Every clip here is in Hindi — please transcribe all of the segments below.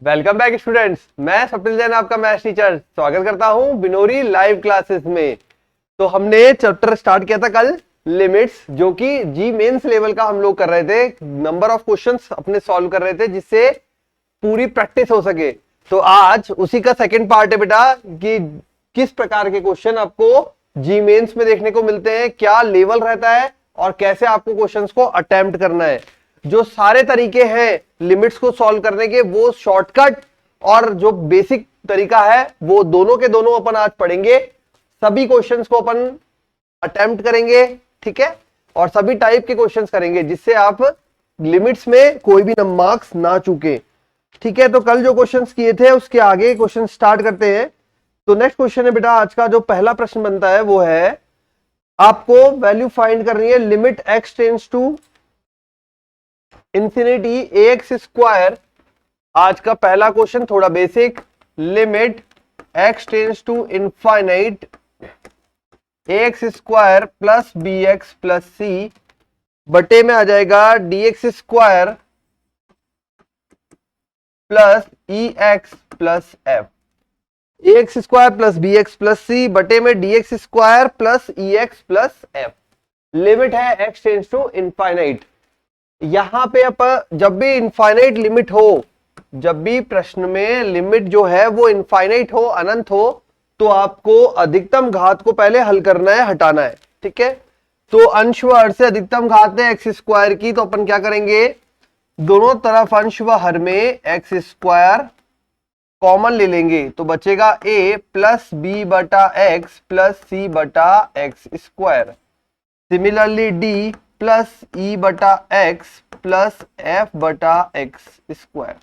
Welcome back students. मैं स्वप्निल जैन आपका मैथ्स टीचर स्वागत करता हूं बिनोरी लाइव क्लासेस में। तो हमने चैप्टर स्टार्ट किया था कल लिमिट्स, जो कि जी मेंस लेवल का हम लोग कर रहे थे। नंबर ऑफ क्वेश्चंस अपने सॉल्व कर रहे थे जिससे पूरी प्रैक्टिस हो सके। तो आज उसी का सेकंड पार्ट है बेटा कि किस प्रकार के क्वेश्चन आपको जी मेंस में देखने को मिलते हैं, क्या लेवल रहता है और कैसे आपको क्वेश्चंस को अटेम्प्ट करना है। जो सारे तरीके हैं लिमिट्स को सॉल्व करने के, वो शॉर्टकट और जो बेसिक तरीका है वो दोनों के दोनों अपन आज पढ़ेंगे। सभी क्वेश्चंस को अपन अटेम्प्ट करेंगे, ठीक है, और सभी टाइप के क्वेश्चंस करेंगे जिससे आप लिमिट्स में कोई भी मार्क्स ना चूके। ठीक है, तो कल जो क्वेश्चंस किए थे उसके आगे क्वेश्चन स्टार्ट करते हैं। तो नेक्स्ट क्वेश्चन है बेटा, आज का जो पहला प्रश्न बनता है वो है, आपको वैल्यू फाइंड करनी है limit x tends to infinity x square. आज का पहला क्वेश्चन थोड़ा basic, limit x tends to infinite x square plus b x plus c बटे में आ जाएगा d x square plus e x plus f. X square plus b x plus c बटे में d x square plus e x plus f. Limit है एक्स टेंड्स टू इनफाइनाइट। यहां पे अपन जब भी इनफाइनाइट लिमिट हो, जब भी प्रश्न में लिमिट जो है वो इनफाइनाइट हो, अनंत हो, तो आपको अधिकतम घात को पहले हल करना है, हटाना है। ठीक है, तो अंश व हर से अधिकतम घात है एक्स स्क्वायर की, तो अपन क्या करेंगे, दोनों तरफ अंश व हर में एक्स स्क्वायर कॉमन ले लेंगे, तो बचेगा ए प्लस बी बटा एक्स प्लस सी बटा x square. Similarly d plus e बटा एक्स प्लस एफ बटा एक्स स्क्वायर।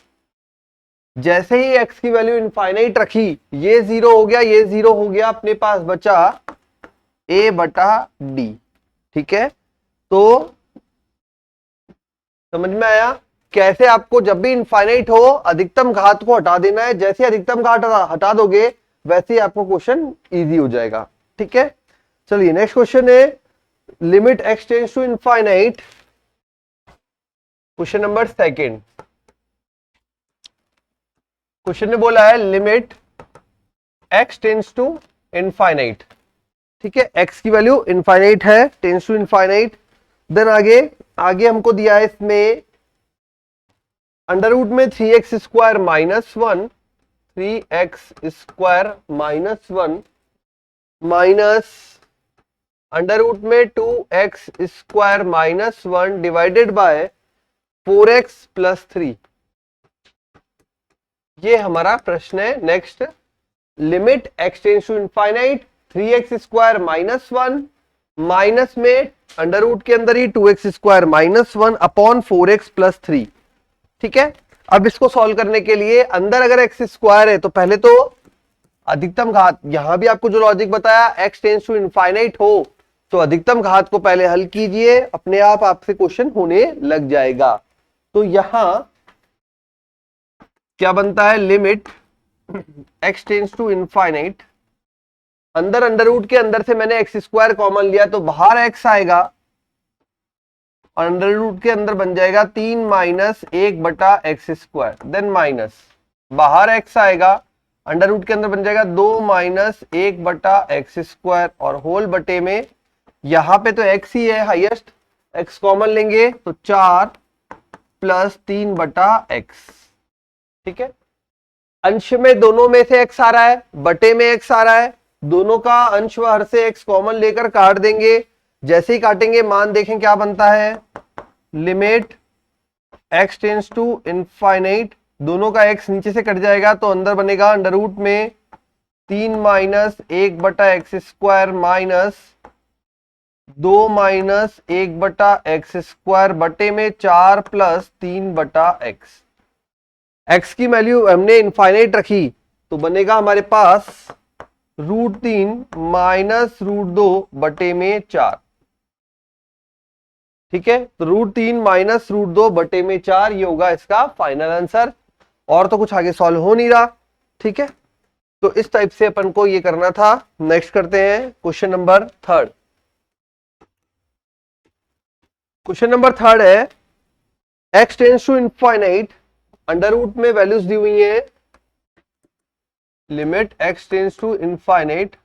जैसे ही x की वैल्यू इनफाइनाइट रखी, ये जीरो हो गया, ये जीरो हो गया, अपने पास बचा a बटा डी। ठीक है, तो समझ में आया कैसे आपको जब भी इनफाइनाइट हो अधिकतम घात को हटा देना है। जैसे अधिकतम घात हटा दोगे वैसे ही आपको क्वेश्चन इजी हो जाएगा। ठीक है, चलिए नेक्स्ट क्वेश्चन है limit x tends to infinite. Question number second. Question ने बोला है limit x tends to infinite. ठीक है, x की वैल्यू इनफाइनाइट है, टेंड्स टू इनफाइनाइट। देन आगे आगे हमको दिया है इसमें अंडर रूट में 3x square minus 1, 3x square minus 1 minus under root में 2x square minus 1 divided by 4x plus 3। ये हमारा प्रश्न है। Next, limit x tends to infinite 3x square minus 1 minus में अंडर रूट के अंदर ही 2x square minus 1 upon 4x plus 3। ठीक है, अब इसको सॉल्व करने के लिए अंदर अगर x स्क्वायर है तो पहले तो अधिकतम घात, यहां भी आपको जो लॉजिक बताया, x टेंड्स टू इनफाइनाइट हो तो अधिकतम घात को पहले हल कीजिए, अपने आप आपसे क्वेश्चन होने लग जाएगा। तो यहां क्या बनता है, limit x tends to infinite, अंदर अंडर रूट के अंदर से मैंने एक्स स्क्वायर कॉमन लिया तो बाहर x आएगा और अंडर रूट के अंदर बन जाएगा 3 माइनस 1 बटा एक्स स्क्वायर। देन माइनस बाहर x आएगा, अंडर रूट के अंदर बन जाएगा 2 माइनस 1 बटा एक्स स्क्वायर और होल बटे में यहां पे तो x ही है हाईएस्ट, x कॉमन लेंगे तो 4 प्लस 3 बटा x। ठीक है, अंश में दोनों में से x आ रहा है, बटे में x आ रहा है, दोनों का अंश व हर से x कॉमन लेकर काट देंगे। जैसे ही काटेंगे मान देखें क्या बनता है, limit x tends to infinite, दोनों का x नीचे से कट जाएगा तो अंदर बनेगा अंडर रूट में 3 माइनस 1 बटा एक्स स्क्वायर माइनस 2 माइनस 1 बटा एक्स स्क्वायर बटे में 4 प्लस 3 बटा एक्स। x की वैल्यू हमने इनफाइनाइट रखी तो बनेगा हमारे पास √3 माइनस √2 बटे में 4। ठीक है, तो √3 माइनस √2 बटे में 4 ये होगा इसका फाइनल आंसर, और तो कुछ आगे सॉल्व हो नहीं रहा। ठीक है, तो इस टाइप से अपन को ये करना था। नेक्स्ट करते हैं question number third. Question number third है x tends to infinite under root में वैल्यूज दी हुई है, limit x tends to infinite,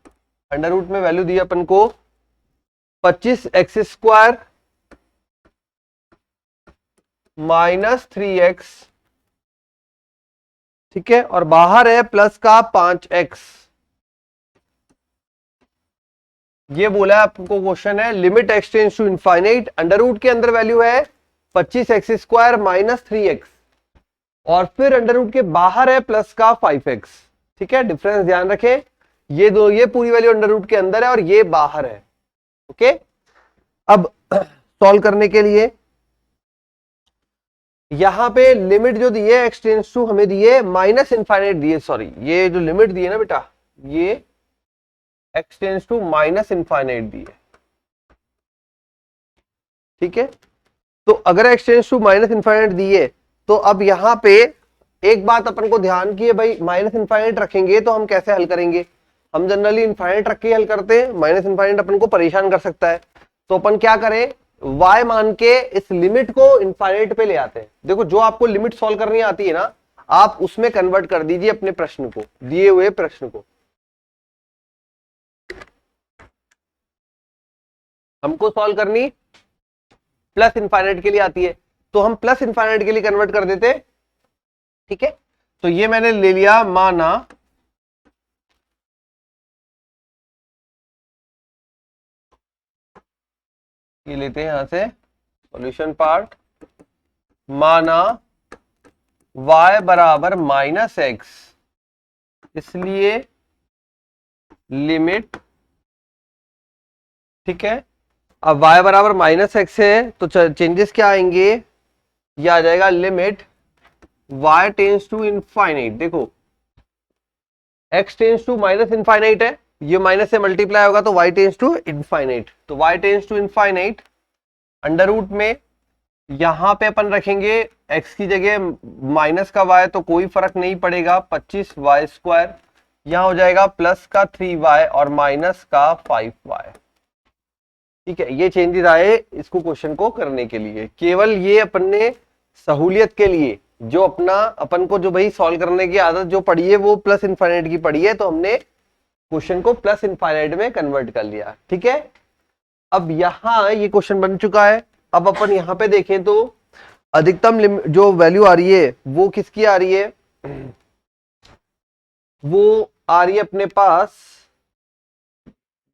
under root में वैल्यू दी है अपन को 25x² माइनस 3x, ठीक है, और बाहर है प्लस का 5x। ये बोला है आपको, क्वेश्चन है limit x tends to infinite, under root के अंदर वैल्यू है 25x² माइनस 3x, और फिर अंडर रूट के बाहर है प्लस का 5x, ठीक है, डिफरेंस ध्यान रखें, ये पूरी वैल्यू अंडर रूट के अंदर है और ये बाहर है। ओके, अब सॉल्व करने के लिए यहां पे लिमिट जो दी है x टेंड्स टू हमें दी है माइनस इनफाइनाइट दी है, सॉरी ये जो लिमिट दी है ना बेटा, ये x tends to minus infinite दी है, ठीक है। तो अगर x tends to minus infinite दी है तो अब यहां पे एक बात अपन को ध्यान की है भाई, माइनस इनफाइनाइट रखेंगे तो हम कैसे हल करेंगे, हम जनरली इनफाइनाइट रख के हल करते हैं, माइनस इनफाइनाइट अपन को परेशान कर सकता है, तो अपन क्या करें, y मान के इस लिमिट को इनफाइनाइट पे ले आते हैं। देखो जो आपको लिमिट सॉल्व करनी आती है ना, आप उसमें कन्वर्ट कर दीजिए अपने प्रश्न को, दिए हुए प्रश्न को। हमको सॉल्व करनी प्लस इनफाइनाइट के लिए आती है, तो हम प्लस इनफाइनाइट के लिए कन्वर्ट कर देते, ठीक है। तो ये मैंने ले लिया, माना ये लेते हैं यहां से सॉल्यूशन पार्ट, माना y बराबर माइनस एक्स, इसलिए लिमिट, ठीक है। अब y बराबर माइनस एक्स है तो चेंजेस क्या आएंगे, ये आ जाएगा limit y tends to infinite, देखो x tends to minus infinite है, ये माइनस से मल्टीप्लाई होगा तो y टेंड्स टू इनफाइनाइट, तो y tends to infinite, under root में यहां पे अपन रखेंगे x की जगह माइनस का y, तो कोई फर्क नहीं पड़ेगा, 25y², यहां हो जाएगा प्लस का 3y और माइनस का 5y, ठीक है। ये चेंजेस आए इसको क्वेश्चन को करने के लिए, केवल ये अपन ने सहूलियत के लिए, जो अपना अपन को जो भाई सॉल्व करने की आदत जो पड़ी है वो प्लस इनफाइनाइट की पड़ी है, तो हमने क्वेश्चन को प्लस इनफाइनाइट में कन्वर्ट कर लिया, ठीक है। अब यहां ये क्वेश्चन बन चुका है, अब अपन यहां पे देखें तो अधिकतम जो वैल्यू आ रही है वो किसकी आ रही है, वो आ रही है अपने पास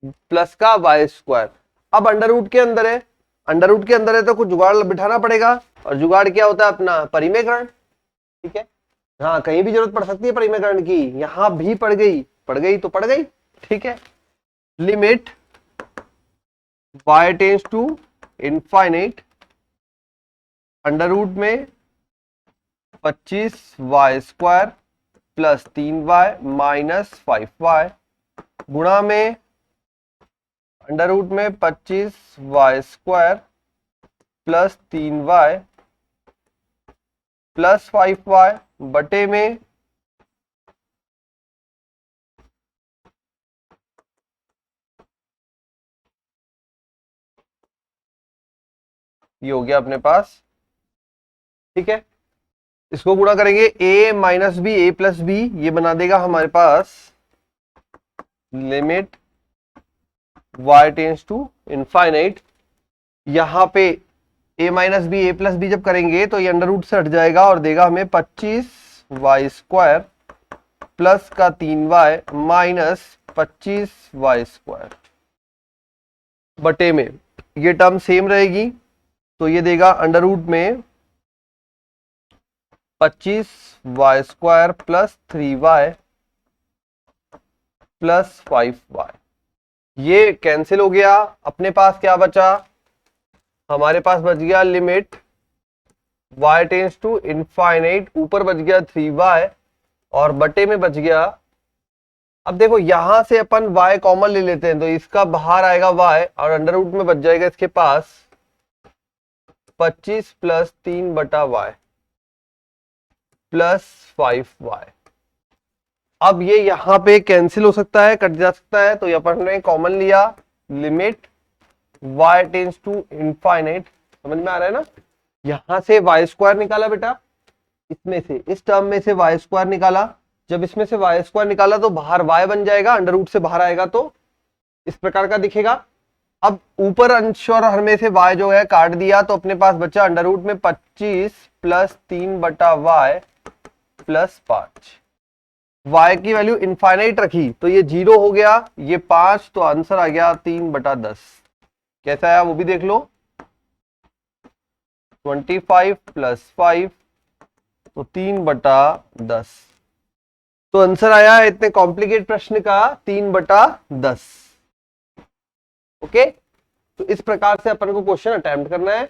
प्लस का y²। अब अंडर रूट के अंदर है, अंडर रूट के अंदर है तो कुछ जुगाड़ बिठाना पड़ेगा, और जुगाड़ क्या होता है अपना, परिमेयकरण, ठीक है। हाँ कहीं भी जरूरत पड़ सकती है परिमेयकरण की, यहां भी पड़ गई तो पड़ गई, ठीक है। Limit y tends to infinite, under root में 25y² plus 3y minus 5y, गुणा में अंडर रूट में 25y² plus 3y plus 5y, बटे में ये हो गया अपने पास, ठीक है। इसको गुणा करेंगे a minus b, a plus b, ये बना देगा हमारे पास limit y tends to infinite, यहां पे a minus b, a plus b जब करेंगे तो ये अंडर रूट से हट जाएगा और देगा हमें 25y² प्लस का 3y माइनस 25y², बटे में ये टर्म सेम रहेगी, तो ये देगा अंडर रूट में 25y² plus 3y plus 5y, ये कैंसिल हो गया, अपने पास क्या बचा, हमारे पास बच गया limit y tends to infinite, ऊपर बच गया 3y और बटे में बच गया, अब देखो यहां से अपन y कॉमन ले लेते हैं तो इसका बाहर आएगा y और अंडर रूट में बच जाएगा इसके पास 25 प्लस 3/y प्लस 5y। अब ये यहां पे कैंसिल हो सकता है, कट जा सकता है, तो अपन ने कॉमन लिया, limit y tends to infinite, समझ में आ रहा है ना, यहां से y² निकाला बेटा, इसमें से, इस टर्म में से वाई स्क्वायर निकाला, जब इसमें से वाई स्क्वायर निकाला तो बाहर वाई बन जाएगा, अंडर रूट से बाहर आएगा तो इस प्रकार का दिखेगा। अब ऊपर अंश और हर में से y जो है काट दिया तो अपने पास बचा अंडर रूट में 25 प्लस 3/y प्लस 5। y की वैल्यू इनफाइनाइट रखी तो ये 0 हो गया, ये 5, तो आंसर आ गया 3/10। कैसा आया वो भी देख लो, 25 प्लस 5 तो 3/10। तो आंसर आया इतने कॉम्प्लिकेट प्रश्न का 3/10। ओके, तो इस प्रकार से अपन को क्वेश्चन अटेम्प्ट करना है।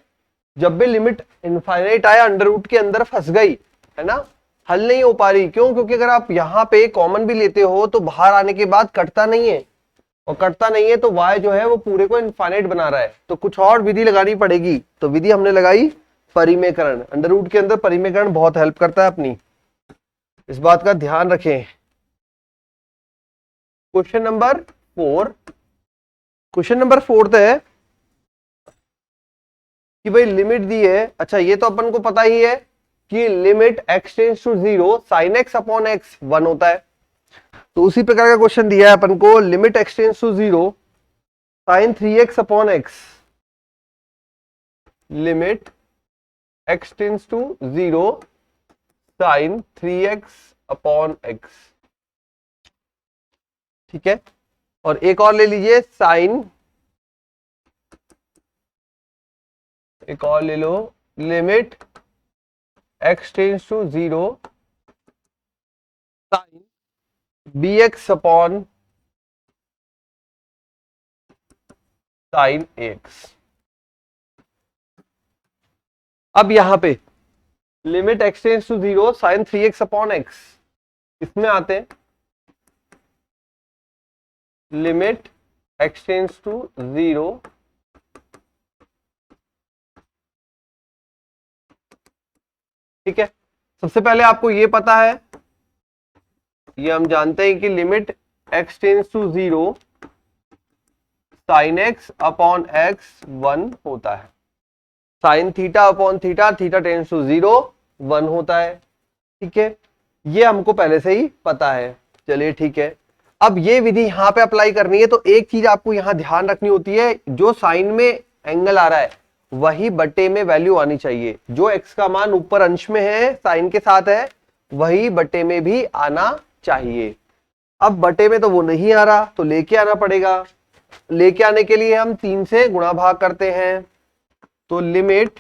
जब भी लिमिट इनफाइनाइट आया, अंडर रूट के अंदर फंस गई है ना, हल नहीं हो पा रही, क्यों? क्योंकि अगर आप यहाँ पे कॉमन भी लेते हो तो बाहर आने के बाद कटता नहीं है, और कटता नहीं है तो y जो है वो पूरे को इनफाइनाइट बना रहा है, तो कुछ और विधि लगानी पड़ेगी। तो विधि हमने लगाई परिमेयकरण। अंडर रूट के अंदर परिमेयकरण बहुत हेल्प करता है अपनी, इस बात का ध्यान रखें। क्वेश्चन नंबर 4, क्वेश्चन नंबर 4 है कि भाई लिमिट दी है। अच्छा, ये तो अपन को पता ही है कि limit x tends to 0 sin x upon x 1 होता है। तो उसी प्रकार का क्वेश्चन दिया है अपन को, limit x tends to 0 sin 3x upon x, limit x tends to 0 sin 3x upon x। ठीक है, और एक और ले लीजिए साइन, एक और ले लो, limit x tends to 0 sine bx upon sine ax। अब यहां पे limit x tends to 0 sine 3x upon x, इसमें आते हैं लिमिट x टेंड्स टू 0 ठीक है। सबसे पहले आपको ये पता है, ये हम जानते हैं कि limit x tends to 0 sine x upon x 1 होता है, sine theta upon theta, theta tends to 0 1 होता है। ठीक है, ये हमको पहले से ही पता है। चलिए ठीक है, अब ये विधि यहां पे अप्लाई करनी है, तो एक चीज आपको यहां ध्यान रखनी होती है, जो साइन में एंगल आ रहा है वही बटे में वैल्यू आनी चाहिए। जो x का मान ऊपर अंश में है, साइन के साथ है, वही बटे में भी आना चाहिए। अब बटे में तो वो नहीं आ रहा, तो लेके आना पड़ेगा। लेके आने के लिए हम 3 से गुणा भाग करते हैं, तो limit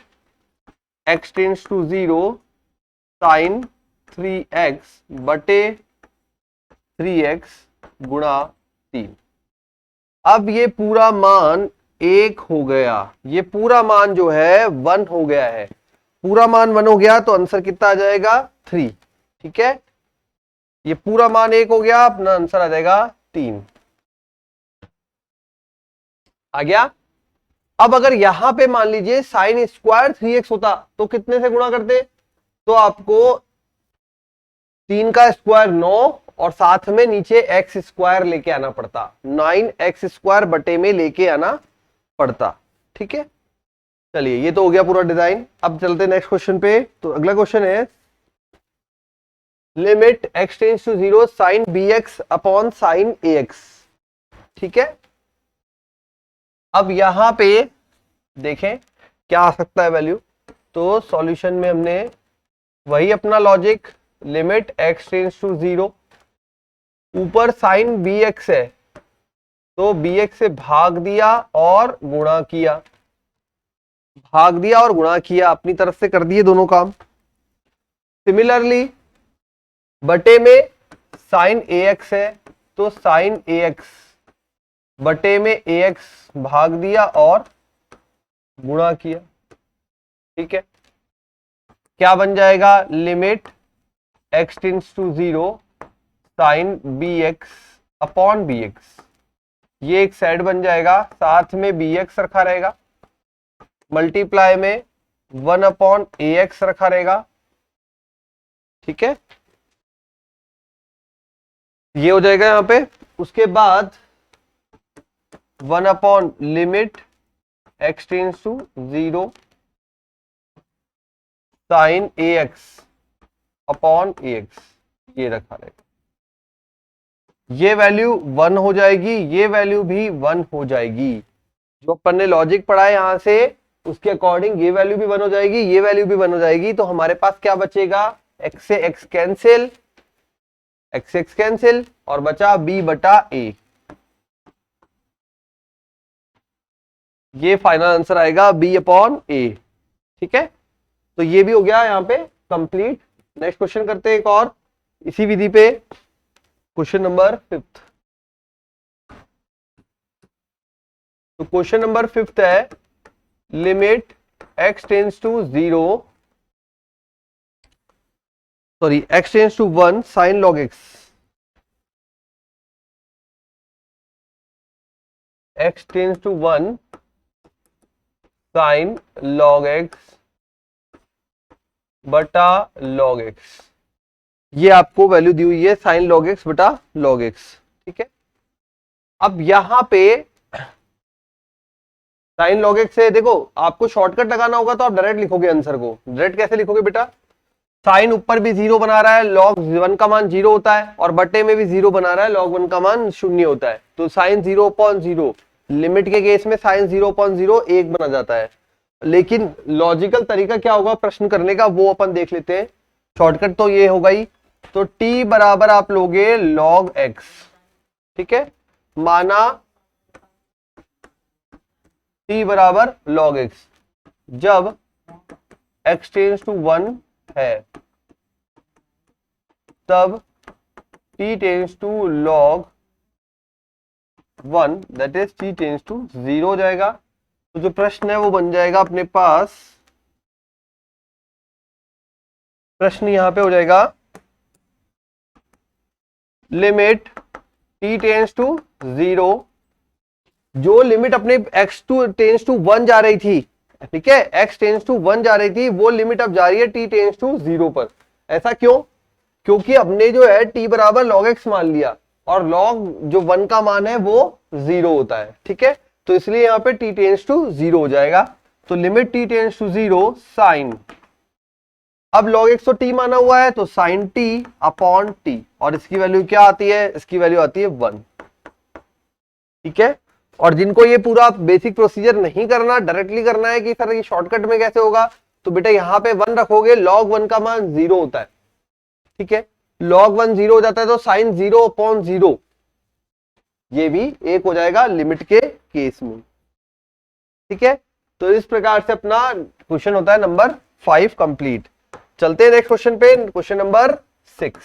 x tends to 0 sine 3x बटे 3x गुणा 3। अब ये पूरा मान 1 हो गया, ये पूरा मान जो है 1 हो गया है। पूरा मान 1 हो गया तो आंसर कितना आ जाएगा 3। ठीक है, ये पूरा मान 1 हो गया, अपना आंसर आ जाएगा 3 आ गया। अब अगर यहां पे मान लीजिए साइन स्क्वायर 3x होता तो कितने से गुणा करते? तो आपको 3 का स्क्वायर 9 और साथ में नीचे एक्स स्क्वायर लेके आना पड़ता, 9x स्क्वायर बटे में लेके आना पड़ता। ठीक है, चलिए ये तो हो गया पूरा डिजाइन। अब चलते नेक्स्ट क्वेश्चन पे। तो अगला क्वेश्चन है limit x tends to 0 sine bx upon sine ax। ठीक है, अब यहां पे देखें क्या आ सकता है वैल्यू। तो सॉल्यूशन में हमने वही अपना logic, limit x tends to 0, ऊपर साइन bx है तो bx से भाग दिया और गुणा किया, भाग दिया और गुणा किया, अपनी तरफ से कर दिए दोनों काम। सिमिलरली बटे में साइन ax है तो साइन ax बटे में ax भाग दिया और गुणा किया। ठीक है, क्या बन जाएगा, limit x tends to 0 sine bx upon bx, ये एक साइड बन जाएगा, साथ में bx रखा रहेगा, मल्टीप्लाई में 1 अपॉन ax रखा रहेगा। ठीक है, ये हो जाएगा यहां पे। उसके बाद 1 upon limit x tends to 0 sine ax upon x, ये रखा रहेगा। ये वैल्यू 1 हो जाएगी, ये वैल्यू भी 1 हो जाएगी। जो अपन ने लॉजिक पढ़ा है यहां से उसके अकॉर्डिंग ये वैल्यू भी 1 हो जाएगी, ये वैल्यू भी 1 हो जाएगी। तो हमारे पास क्या बचेगा, x से x कैंसिल, x से x कैंसिल और बचा b बटा a। ये फाइनल आंसर आएगा b अपॉन a। ठीक है, तो ये भी हो गया यहाँ पे कंप्लीट। नेक्स्ट क्वेश्चन करते हैं एक और इसी विधि पे, क्वेश्चन नंबर 5। तो क्वेश्चन नंबर 5 है limit x tends to 0, sorry x tends to 1 sine log x, x tends to 1 sine log x बटा लॉग x। ये आपको वैल्यू दी हुई है साइन लॉग x बटा लॉग x। ठीक है, अब यहां पे साइन लॉग x से देखो आपको शॉर्टकट लगाना होगा तो आप डायरेक्ट लिखोगे आंसर को। डायरेक्ट कैसे लिखोगे बेटा, साइन ऊपर भी 0 बना रहा है, लॉग 1 का मान 0 होता है, और बटे में भी 0 बना रहा है, लॉग 1 का मान 0 होता है। तो साइन 0 अपॉन 0, लिमिट के केस में साइन 0 अपॉन 0 1 बना जाता है। लेकिन लॉजिकल तरीका क्या होगा प्रश्न करने का, वो अपन देख लेते हैं। शॉर्टकट तो ये होगा ही। तो t बराबर आप लोगे log x। ठीक है, माना t बराबर log x, जब x टेंस टू 1 है तब t tends to log 1, that is t tends to 0 हो जाएगा। तो जो प्रश्न है वो बन जाएगा अपने पास, प्रश्न यहां पे हो जाएगा लिमिट t टेंस टू 0, जो लिमिट अपने x टू टेंस टू 1 जा रही थी, ठीक है, x टेंस टू 1 जा रही थी, वो लिमिट अब जा रही है t टेंस टू 0 पर। ऐसा क्यों, क्योंकि हमने जो है t बराबर log x मान लिया और log जो 1 का मान है वो 0 होता है। ठीक है, तो इसलिए यहाँ पे t टेंस टू 0 हो जाएगा। तो limit t tends to 0 sine, अब log x तो t माना हुआ है तो साइन t अपॉन t, और इसकी वैल्यू क्या आती है, इसकी वैल्यू आती है 1। ठीक है, और जिनको ये पूरा बेसिक प्रोसीजर नहीं करना, डायरेक्टली करना है कि सर ये शॉर्टकट में कैसे होगा, तो बेटा यहाँ पे 1 रखोगे, log 1 का मान 0 होता है। ठीक है, log 1 0 हो जाता है तो साइन 0 अपॉन 0 ये भी 1 हो जाएगा लिमिट के केस में। ठीक है, तो इस प्रकार से अपना क्वेश्चन होता है नंबर 5 कंप्लीट। चलते हैं नेक्स्ट क्वेश्चन पे, क्वेश्चन नंबर 6।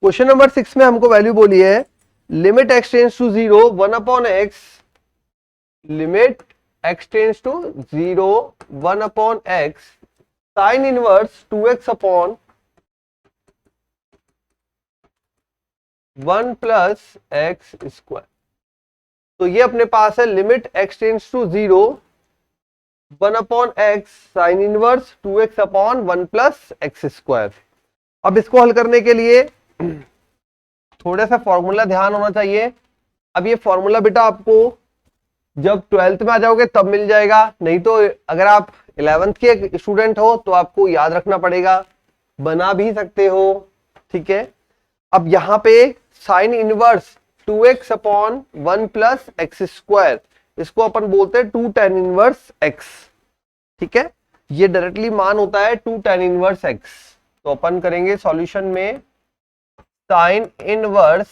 क्वेश्चन नंबर 6 में हमको वैल्यू बोली है limit x tends to 0 1 upon x, limit x tends to 0 1 upon x sine inverse 2x upon 1 plus x square. तो ये अपने पास है limit x tends to 0 1 upon x sine inverse 2x upon 1 plus x square. अब इसको हल करने के लिए थोड़ा सा फॉर्मूला ध्यान होना चाहिए। अब ये फॉर्मूला बेटा आपको जब 12th में आ जाओगे तब मिल जाएगा, नहीं तो अगर आप 11th के स्टूडेंट हो तो आपको याद रखना पड़ेगा, बना भी सकते हो। ठीक है, अब यहाँ पे sign inverse 2x upon 1 plus x square, इसको अपन बोलते हैं 2 tan इनवर्स x। ठीक है, ये डायरेक्टली मान होता है 2 tan इनवर्स x। तो अपन करेंगे सॉल्यूशन में sign inverse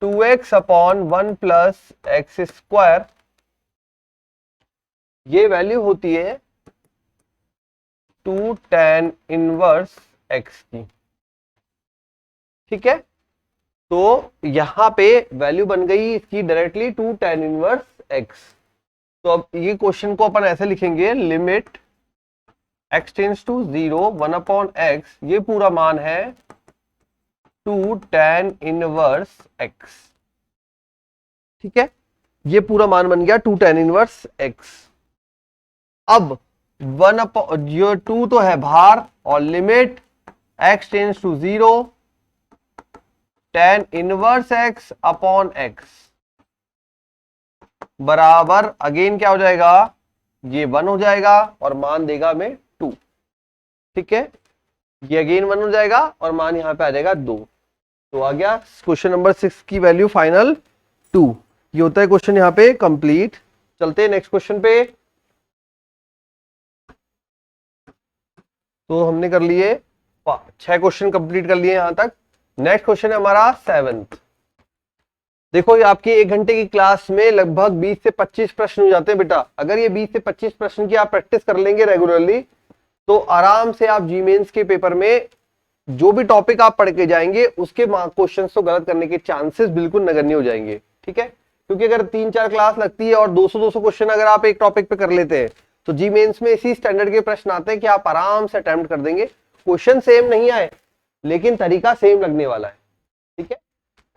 2x upon 1 plus x square, ये वैल्यू होती है 2 tan इनवर्स x की। ठीक है, तो यहां पे वैल्यू बन गई इसकी डायरेक्टली 2 tan इनवर्स x। तो अब ये क्वेश्चन को अपन ऐसे लिखेंगे limit x tends to 0 1 upon x, ये पूरा मान है 2 tan इनवर्स x। ठीक है, ये पूरा मान बन गया 2 tan इनवर्स x। अब 1 अपॉन जो 2 तो है बाहर, और limit x tends to 0 tan inverse x upon x बराबर अगेन क्या हो जाएगा, ये 1 हो जाएगा और मान देगा हमें ठीक है, ये अगेन 1 हो जाएगा और मान यहाँ पे आ जाएगा 2। तो आ गया क्वेश्चन नंबर 6 की वैल्यू फाइनल 2। ये होता है क्वेश्चन यहाँ पे कंप्लीट। चलते हैं नेक्स्ट क्वेश्चन पे। तो हमने कर लिए 6 क्वेश्चन कंप्लीट कर लिए यहां तक। नेक्स्ट क्वेश्चन है हमारा 7th। देखो ये आपकी 1 घंटे की क्लास में लगभग 20 से 25 प्रश्न हो जाते हैं बेटा। अगर ये 20 से 25 प्रश्न की आप प्रैक्टिस कर लेंगे रेगुलरली तो आराम से आप जी मेंस के पेपर में जो भी टॉपिक आप पढ़ के जाएंगे उसके क्वेश्चन को गलत करने के चांसेस बिल्कुल नगण्य हो जाएंगे। ठीक है, क्योंकि अगर 3-4 क्लास लगती है और 200-200 क्वेश्चन अगर आप एक टॉपिक पे कर लेते हैं तो जी मेंस में इसी स्टैंडर्ड के प्रश्न आते हैं कि आप आराम से अटेम्प्ट कर देंगे। क्वेश्चन सेम नहीं आए लेकिन तरीका सेम लगने वाला है। ठीक है,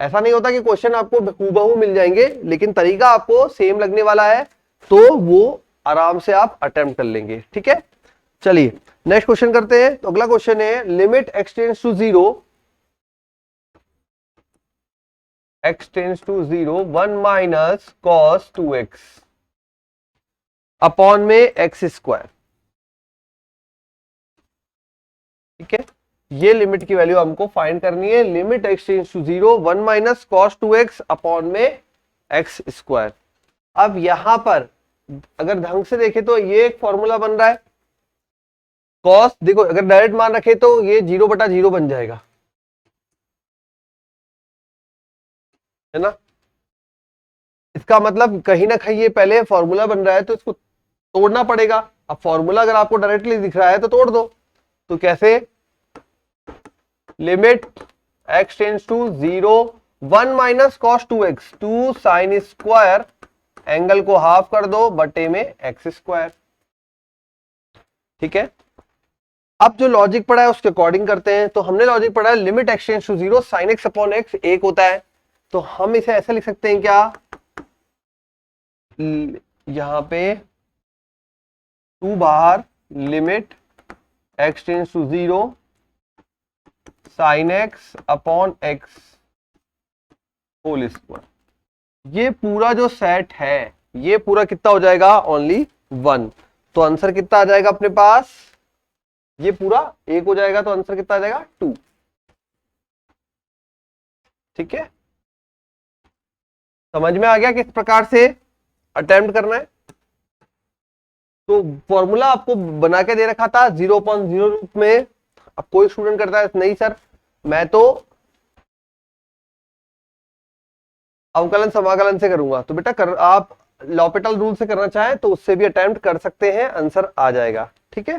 ऐसा नहीं होता कि क्वेश्चन आपको हूबहू मिल जाएंगे लेकिन तरीका आपको सेम लगने वाला है, तो वो आराम से आप अटेम्प्ट कर लेंगे। ठीक है, चलिए नेक्स्ट क्वेश्चन करते हैं। तो अगला क्वेश्चन है limit x tends to 0 1 minus cos 2x upon में एक्स स्क्वायर। ठीक है, ये लिमिट की वैल्यू हमको फाइंड करनी है। Limit x tends to 0 1 minus cos 2x upon में एक्स स्क्वायर। अब यहां पर अगर ढंग से देखें तो ये एक फॉर्मूला बन रहा है। कॉस देखो अगर डायरेक्ट मान रखे तो ये 0/0 बन जाएगा, है ना। इसका मतलब कहीं ना कहीं ये पहले फॉर्मूला बन रहा है तो इसको तोड़ना पड़ेगा। अब फॉर्मूला अगर आपको डायरेक्टली दिख रहा है तो तोड़ दो। तो कैसे, limit x tends to 0 1 minus cos 2x 2 sine square, angle को हाफ कर दो बटे में एक्स स्क्वायर। ठीक है, अब जो लॉजिक पढ़ा है उसके अकॉर्डिंग करते हैं। तो हमने लॉजिक पढ़ा है limit x tends to 0 sine x upon x 1 होता है। तो हम इसे ऐसे लिख सकते हैं क्या, यहां पे 2 बाहर limit x tends to 0 sine x upon x whole square. ये पूरा जो सेट है ये पूरा कितना हो जाएगा, ओनली 1। तो आंसर कितना आ जाएगा अपने पास, ये पूरा 1 हो जाएगा। तो आंसर कितना आ जाएगा 2। ठीक है, समझ में आ गया किस प्रकार से अटेम्प्ट करना है। तो फॉर्मूला आपको बना के दे रखा था 0.0 रूप में। अब कोई स्टूडेंट करता है नहीं सर मैं तो अवकलन समाकलन से करूंगा, तो बेटा आप लॉपिटल रूल से करना चाहें तो उससे भी अटेम्प्ट कर सकते हैं, आंसर आ जाएगा। ठीक है,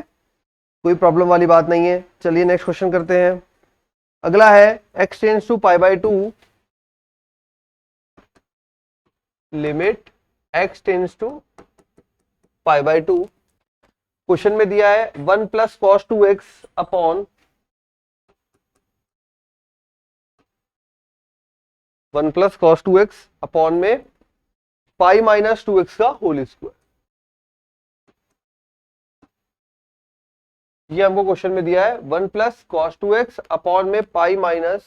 कोई प्रॉब्लम वाली बात नहीं है। चलिए नेक्स्ट क्वेश्चन करते हैं। अगला है x tends to π/2 limit x tends to π/2। Question में दिया है 1 plus cos 2x upon 1 plus cos 2x upon में पाई माइनस 2x का होल स्क्वायर। ये हमको क्वेश्चन में दिया है 1 प्लस कॉस 2x अपॉन में पाई माइनस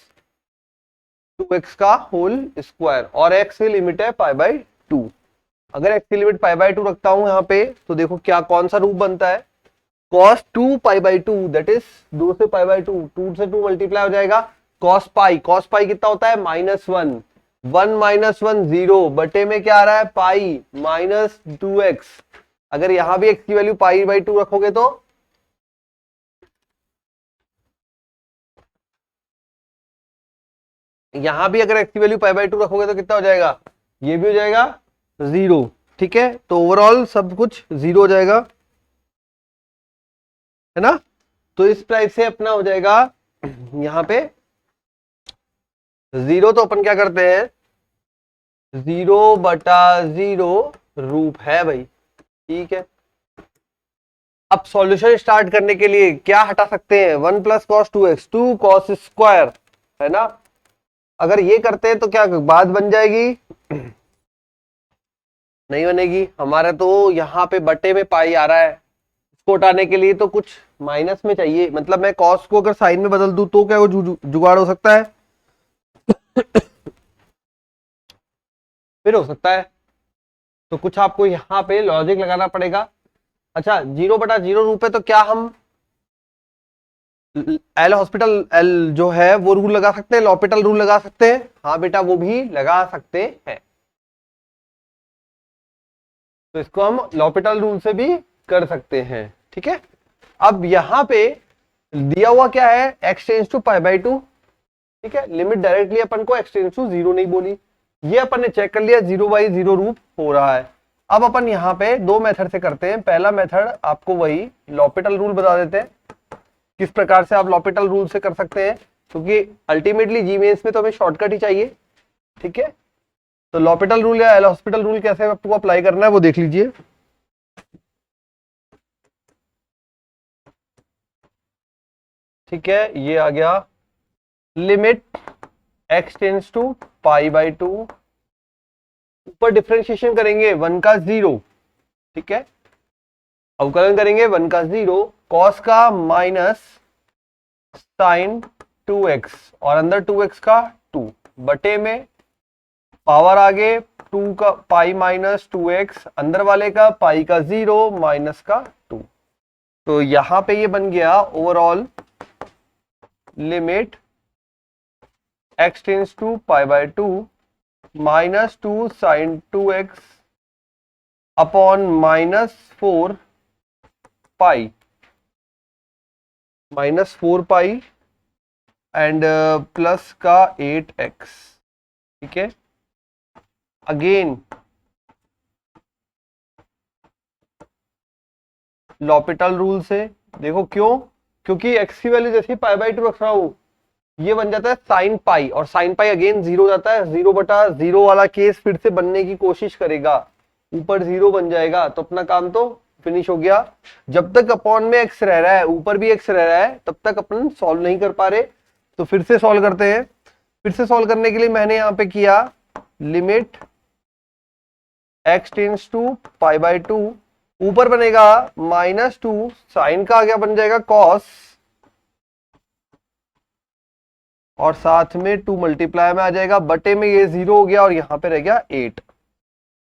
2x का होल स्क्वायर और x की लिमिट है π/2। अगर x की लिमिट π/2 रखता हूं यहां पे तो देखो क्या कौन सा रूप बनता है, cos 2 π/2 दैट इज 2 से π/2 2 से 2 मल्टीप्लाई हो जाएगा। cos पाई कितना होता है -1 1 माइनस 1 0 बटे में क्या आ रहा है पाई माइनस 2x। अगर यहां भी x की वैल्यू π/2 रखोगे तो यहां भी अगर x की वैल्यू π/2 रखोगे तो कितना हो जाएगा, ये भी हो जाएगा 0। ठीक है, तो ओवरऑल सब कुछ 0 हो जाएगा, है ना। तो इस टाइप से अपना हो जाएगा यहां पे 0। तो अपन क्या करते हैं 0/0 रूप है भाई। ठीक है, अब सॉल्यूशन स्टार्ट करने के लिए क्या हटा सकते हैं 1 plus cos 2x 2 cos square, है ना। अगर ये करते हैं तो क्या बात बन जाएगी, नहीं बनेगी। हमारा तो यहाँ पे बटे में पाई आ रहा है, इसको हटाने के लिए तो कुछ माइनस में चाहिए। मतलब मैं कॉस को अगर साइन में बदल दूं तो क्या वो जुगाड़ हो सकता है फिर हो सकता है। तो कुछ आपको यहाँ पे लॉजिक लगाना पड़ेगा। अच्छा 0/0 रूप है तो क्या हम एल हॉस्पिटल एल जो है वो रूल लगा सकते हैं, लॉपिटल रूल लगा सकते हैं, हाँ बेटा वो भी लगा सकते हैं। तो इसको हम लॉपिटल रूल से भी कर सकते हैं, ठीक है। अब यहां पे दिया हुआ क्या है, x tends to pi by two, ठीक है। लिमिट डायरेक्टली अपन को x टेंस टू 0 नहीं बोली, ये अपन ने चेक कर लिया 0/0 रूप हो रहा है। अब अपन यहाँ पे दो मेथड से करते हैं। पहला मेथड आपको वही लॉपिटल रूल बता देते हैं, किस प्रकार से आप लॉपिटल रूल से कर सकते हैं, क्योंकि अल्टीमेटली जी मेंस में तो हमें शॉर्टकट ही चाहिए, ठीक है। तो लॉपिटल रूल या एल हॉस्पिटल रूल कैसे आपको अप्लाई करना है वो देख लीजिए। ठीक है, ये आ गया limit x tends to pi by two, ऊपर डिफरेंशिएशन करेंगे 1 का 0, ठीक है। अवकलन करेंगे 1 का 0, कॉस का माइनस साइन 2x और अंदर 2x का 2 बटे में पावर आगे 2 का पाई माइनस 2x, अंदर वाले का पाई का 0 माइनस का 2। तो यहां पे ये बन गया overall limit x tends to pi by 2 minus 2 sine 2x upon minus 4 pi, minus 4 pi and plus का 8x, ठीक है। अगेन लॉपिटल रूल से देखो, क्यों, क्योंकि x की वैल्यू जैसे पाई बाई 2 रख रहा हूं, ये बन जाता है साइन पाई, और साइन पाई अगेन 0 हो जाता है, 0/0 वाला केस फिर से बनने की कोशिश करेगा, ऊपर 0 बन जाएगा, तो अपना काम तो फिनिश हो गया। जब तक अपॉन में x रह रहा है, ऊपर भी x रह रहा है, तब तक अपन सॉल्व नहीं कर पा रहे। तो फिर से सॉल्व करते हैं। फिर से सॉल्व करने के लिए मैंने यहां पे किया limit x tends to pi by 2, ऊपर बनेगा -2, साइन का आगे बन जाएगा कॉस, और साथ में 2 मल्टीप्लाई में आ जाएगा, बटे में ये 0 हो गया और यहां पे रह गया 8।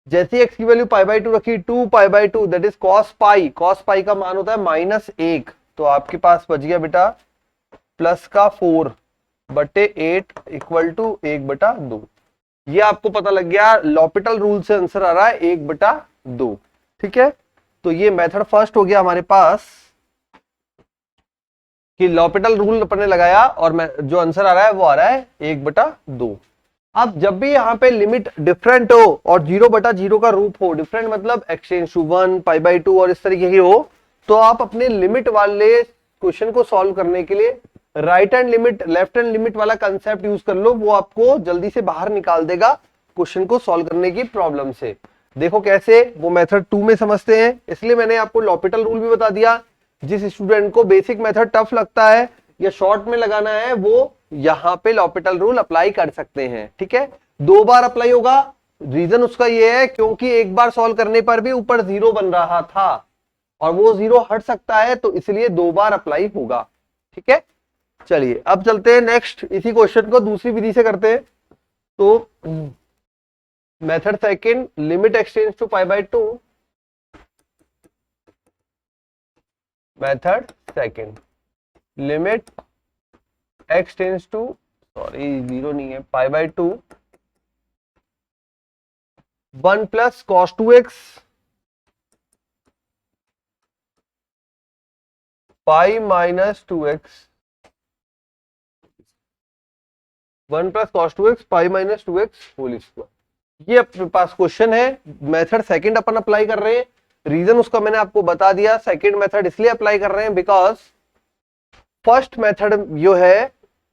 जैसे x की वैल्यू पाई बाई 2 रखी, 2 pi by 2 that is cos pi, cos pi का मान होता है -1, तो आपके पास बच गया बेटा प्लस का 4 बटे 8 इक्वल टू 1/2। ये आपको पता लग गया, लॉपिटल रूल से आंसर आ रहा है 1/2, ठीक है। तो ये मेथड फर्स्ट हो गया हमारे पास कि लॉपिटल रूल अपन ने लगाया और जो आंसर आ रहा है वो आ रहा है 1/2। अब जब भी यहाँ पे लिमिट डिफरेंट हो और 0/0 का रूप हो, डिफरेंट मतलब x tends to 1 pi by 2 और इस तरीके की हो, तो आप अपने लिमिट वाले क्वेश्चन को सॉल्व करने के लिए right hand limit left hand limit वाला कंसेप्ट यूज कर लो, वो आपको जल्दी से बाहर निकाल देगा क्वेश्चन को सॉल्व करने की प्रॉब्लम से। देखो कैसे, वो मेथड 2 में समझते हैं, इसलिए मैंने आपको लॉपिटल रूल भी बता दिया। जिस स्टूडेंट को बेसिक मेथड टफ लगता है या शॉर्ट में लगाना है, वो यहां पे लॉपिटल रूल अप्लाई कर सकते हैं, ठीक है। 2 बार अप्लाई होगा, रीजन उसका ये है क्योंकि एक बार सॉल्व करने पर भी ऊपर 0 बन रहा था और वो 0 हट सकता है, तो इसलिए 2 बार अप्लाई होगा, ठीक है। चलिए अब चलते हैं नेक्स्ट, इसी क्वेश्चन को दूसरी विधि से करते हैं। तो method second, limit x tends to pi by 2, method second limit x tends to, sorry 0 नहीं है, pi by 2 1 plus cos 2x pi minus 2x, 1 plus cos 2x pi minus 2x whole square. ये अपने पास क्वेश्चन है, मेथड सेकंड अपन अप्लाई कर रहे हैं। रीजन उसका मैंने आपको बता दिया, सेकंड मेथड इसलिए अप्लाई कर रहे हैं बिकॉज फर्स्ट मेथड जो है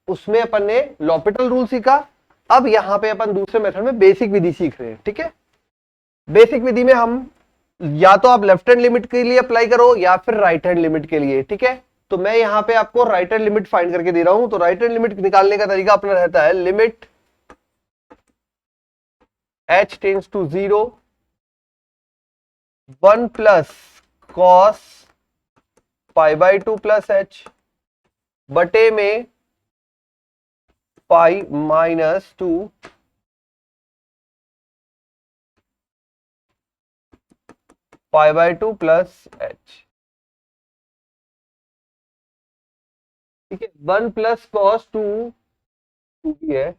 उसमें अपन ने लॉपिटल रूल सीखा, अब यहां पे अपन दूसरे मेथड में बेसिक विधि सीख रहे हैं, ठीक है। बेसिक विधि में हम या तो आप लेफ्ट हैंड लिमिट के लिए अप्लाई करो या फिर राइट हैंड लिमिट के लिए, ठीक है। तो मैं यहां पे आपको राइट हैंड लिमिट फाइंड करके दे रहा हूं। तो राइट हैंड लिमिट निकालने का तरीका अपना रहता है limit h tends to 0 1 plus cos pi by 2 plus h बटे में pi minus 2 pi by 2 plus h। ठीक है, 1 प्लस कॉस टू, टू भी है,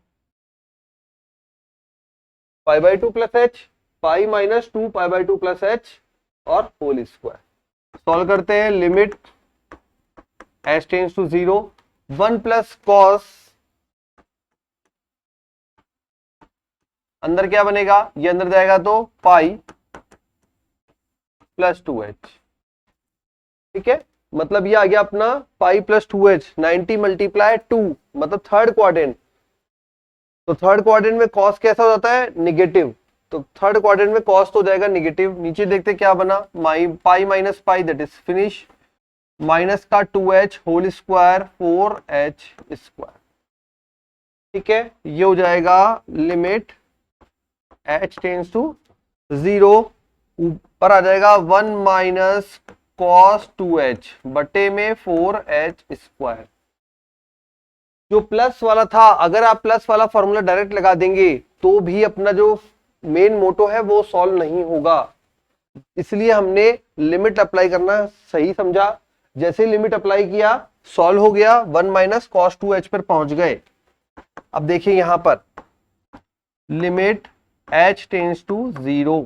pi by two plus h, pi minus two pi by two plus h और होल स्क्वायर। सॉल्व करते हैं, limit h tends to 0, 1 plus cos, अंदर क्या बनेगा, ये अंदर जाएगा तो पाई प्लस 2h। ठीक है, मतलब ये आ गया अपना पाई प्लस 2h, 90 मल्टीप्लाई 2 मतलब थर्ड क्वाड्रेंट। तो थर्ड क्वाड्रेंट में कॉस कैसा हो जाता है, निगेटिव, तो थर्ड क्वाड्रेंट में कॉस तो हो जाएगा निगेटिव। नीचे देखते क्या बना, pi minus pi that is finish, minus का 2h whole square 4h square. ठीक है, ये हो जाएगा लिमिट h टेंड्स टू 0, ऊपर आ जाएगा 1 माइनस कॉस 2h बटे में 4h स्क्वायर। जो प्लस वाला था, अगर आप प्लस वाला फॉर्मूला डायरेक्ट लगा देंगे तो भी अपना जो मेन मोटो है वो सॉल्व नहीं होगा, इसलिए हमने लिमिट अप्लाई करना सही समझा। जैसे लिमिट अप्लाई किया सॉल्व हो गया, 1 माइनस कॉस 2h पर पहुंच गए। अब देखिए यहां पर लिमिट h टेंड्स टू 0,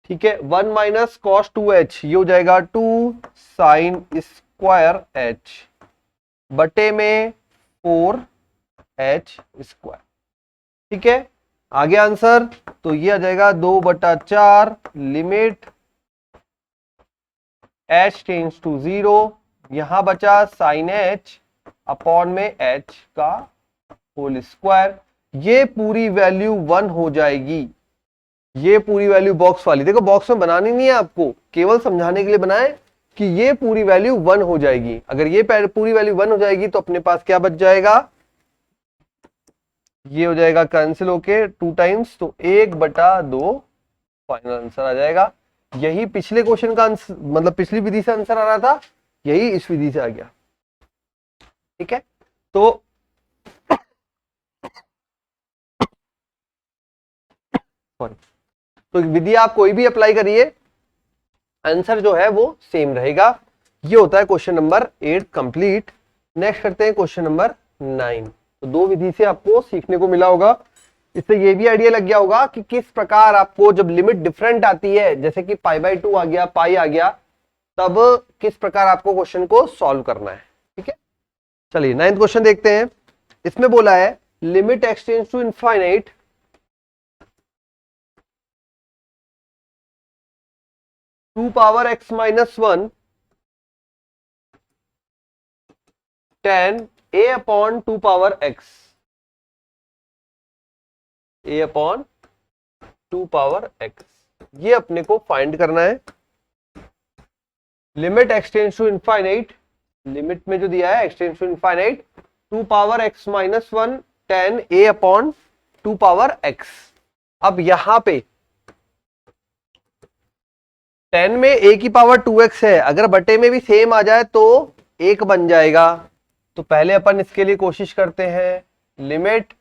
ठीक है, 1 माइनस कॉस 2h ये हो जाएगा 2 साइन स्क्वायर h बटे में 4h स्क्वायर। ठीक है, आगे आंसर, तो ये आ जाएगा 2/4 लिमिट h टेंड्स टू 0, यहां बचा साइन h अपॉन में h का होल स्क्वायर। ये पूरी वैल्यू 1 हो जाएगी, ये पूरी वैल्यू बॉक्स वाली, देखो बॉक्स में बनानी नहीं है आपको, केवल समझाने के लिए बनाए कि ये पूरी वैल्यू 1 हो जाएगी। अगर ये पूरी वैल्यू 1 हो जाएगी तो अपने पास क्या बच जाएगा, ये हो जाएगा कैंसिल होके 2 टाइम्स, तो 1/2 फाइनल आंसर आ जाएगा। यही पिछले क्वेश्चन का आंसर, मतलब पिछली विधि से आंसर आ रहा था, यही इस विधि से आ गया। ठीक है, तो विधि आप कोई भी अप्लाई करिए, आंसर जो है वो सेम रहेगा। ये होता है क्वेश्चन नंबर 8 कंप्लीट। नेक्स्ट करते हैं क्वेश्चन नंबर 9। तो दो विधि से आपको सीखने को मिला होगा, इससे ये भी आइडिया लग गया होगा कि किस प्रकार आपको जब लिमिट डिफरेंट आती है, जैसे कि पाई बाई 2 आ गया, पाई आ गया, तब किस प्रकार आपको क्वेश्चन को सॉल्व करना है। ठीक है, चलिए 9th क्वेश्चन देखते हैं। इसमें बोला है limit x tends to infinite 2 power x minus 1 tan a upon 2 power x, a upon 2 power x, ये अपने को फाइंड करना है। Limit x tends to infinite, limit में जो दिया है x tends to infinite 2 power x minus 1 tan a upon 2 power x। अब यहां पे 10 में a की पावर 2x है, अगर बटे में भी सेम आ जाए तो 1 बन जाएगा। तो पहले अपन इसके लिए कोशिश करते हैं, limit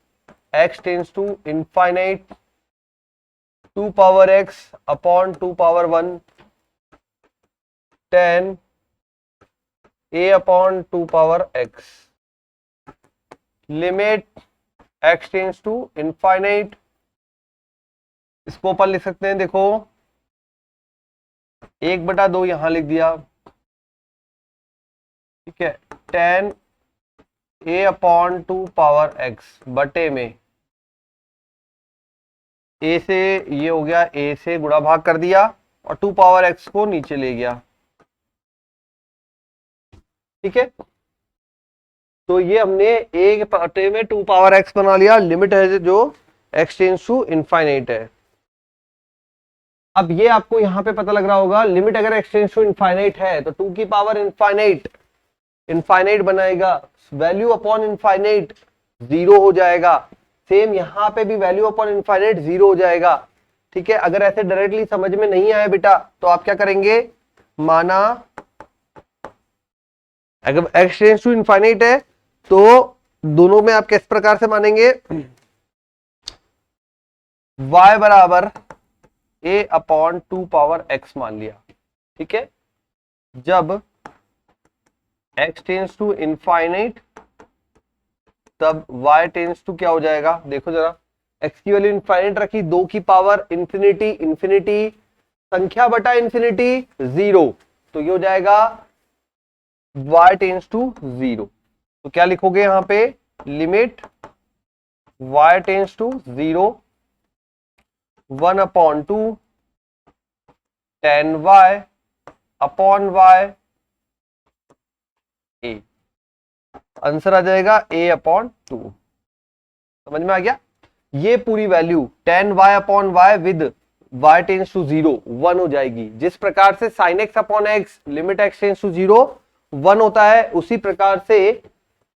x tends to infinite 2 power x upon 2 power 1 tan a upon 2 power x, limit x tends to infinite, इसको अपन लिख सकते हैं, देखो 1/2 यहां लिख दिया। ठीक है, tan a upon 2 power x बटे में a से, ये हो गया a से गुणा भाग कर दिया और 2 पावर x को नीचे ले गया। ठीक है, तो ये हमने a के बटे में 2 पावर x बना लिया, लिमिट है जो x टेंड्स टू इनफाइनाइट है। अब ये आपको यहां पे पता लग रहा होगा, लिमिट अगर x टेंड्स टू इनफाइनाइट है तो 2 की पावर इनफाइनाइट, इनफाइनाइट बनाएगा, वैल्यू अपॉन इनफाइनाइट 0 हो जाएगा। सेम यहां पे भी वैल्यू अपॉन इनफाइनाइट 0 हो जाएगा। ठीक है, अगर ऐसे डायरेक्टली समझ में नहीं आया बेटा तो आप क्या करेंगे, माना अगर x टेंड्स टू इनफाइनाइट है तो दोनों में आप किस प्रकार से मानेंगे, y बराबर a अपॉन 2 पावर x मान लिया। ठीक है, जब x टेंस टू इनफाइनाइट, तब y टेंस टू क्या हो जाएगा, देखो जरा, x की वैल्यू इनफाइनाइट रखी, 2 की पावर इंफिनिटी, इंफिनिटी संख्या बटा इंफिनिटी 0, तो ये हो जाएगा y टेंस टू 0। तो क्या लिखोगे यहां पे, limit y tends to 0 1/2 10y upon y a, answer आ जाएगा a/2। समझ में आ गया। ये पूरी value 10y upon y with y tends to 0 1 हो जाएगी। जिस प्रकार से sin x upon x limit x tends to 0 1 होता है, उसी प्रकार से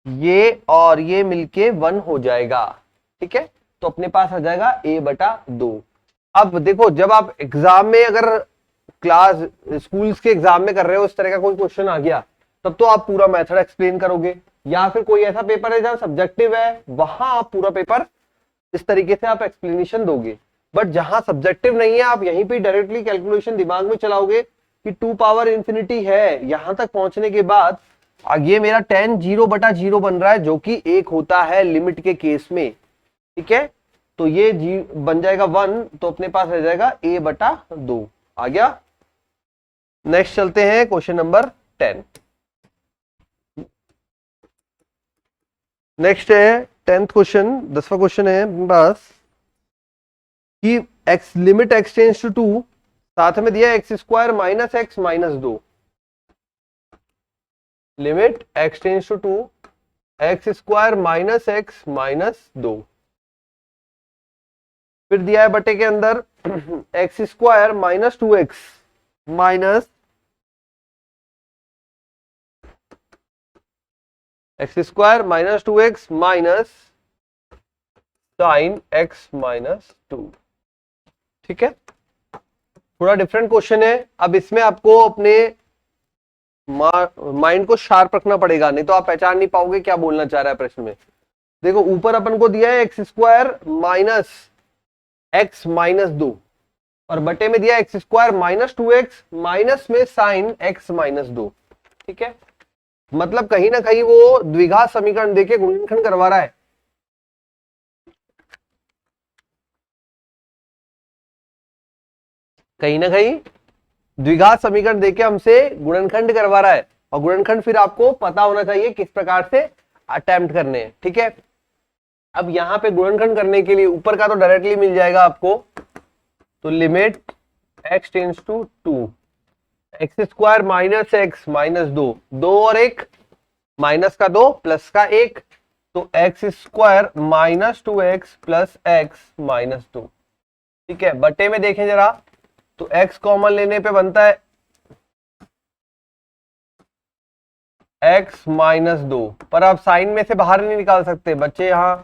ये और ये मिलके 1 हो जाएगा। ठीक है, तो अपने पास आ जाएगा a/2। अब देखो, जब आप एग्जाम में, अगर क्लास स्कूल्स के एग्जाम में कर रहे हो, इस तरह का कोई क्वेश्चन आ गया, तब तो आप पूरा मेथड एक्सप्लेन करोगे, या फिर कोई ऐसा पेपर है जहां सब्जेक्टिव है, वहां आप पूरा पेपर इस तरीके से आप एक्सप्लेनेशन दोगे। बट जहां सब्जेक्टिव नहीं है, आप यहीं पे डायरेक्टली कैलकुलेशन दिमाग में चलाओगे कि 2 पावर इंफिनिटी है, यहां तक पहुंचने के बाद ये मेरा 10 0/0 बन रहा है, जो कि 1 होता है लिमिट के केस में। ठीक है, तो ये बन जाएगा 1, तो अपने पास रह जाएगा a/2। आ गया। नेक्स्ट चलते हैं क्वेश्चन नंबर 10। नेक्स्ट है 10th क्वेश्चन, 10वां क्वेश्चन है बस कि x limit x tends to 2, साथ में दिया x² minus x minus 2, limit x tends to 2 x² minus x minus 2, फिर दिया है बटे के अंदर x² minus 2x minus x² minus 2x minus sine x minus 2। ठीक है, थोड़ा डिफरेंट क्वेश्चन है। अब इसमें आपको अपने माइंड को शार्प रखना पड़ेगा, नहीं तो आप पहचान नहीं पाओगे क्या बोलना चाह रहा है प्रश्न में। देखो, ऊपर अपन को दिया है x² माइनस x माइनस 2, और बटे में दिया x² माइनस 2x माइनस में साइन x माइनस 2। ठीक है, मतलब कहीं ना कहीं वो द्विघात समीकरण देके गुणनखंड करवा रहा है। कहीं ना कहीं द्विघात समीकरण देके हमसे गुणनखंड करवा रहा है, और गुणनखंड फिर आपको पता होना चाहिए किस प्रकार से अटेम्प्ट करने हैं। ठीक है, अब यहां पे गुणनखंड करने के लिए ऊपर का तो डायरेक्टली मिल जाएगा आपको, तो limit x tends to 2 x² minus x minus 2, 2 और 1 माइनस का 2 प्लस का 1, तो x² minus 2x plus x minus 2। ठीक है, बटे में देखें जरा, तो x कॉमन लेने पे बनता है x माइनस 2, पर आप साइन में से बाहर नहीं निकाल सकते। बच्चे यहां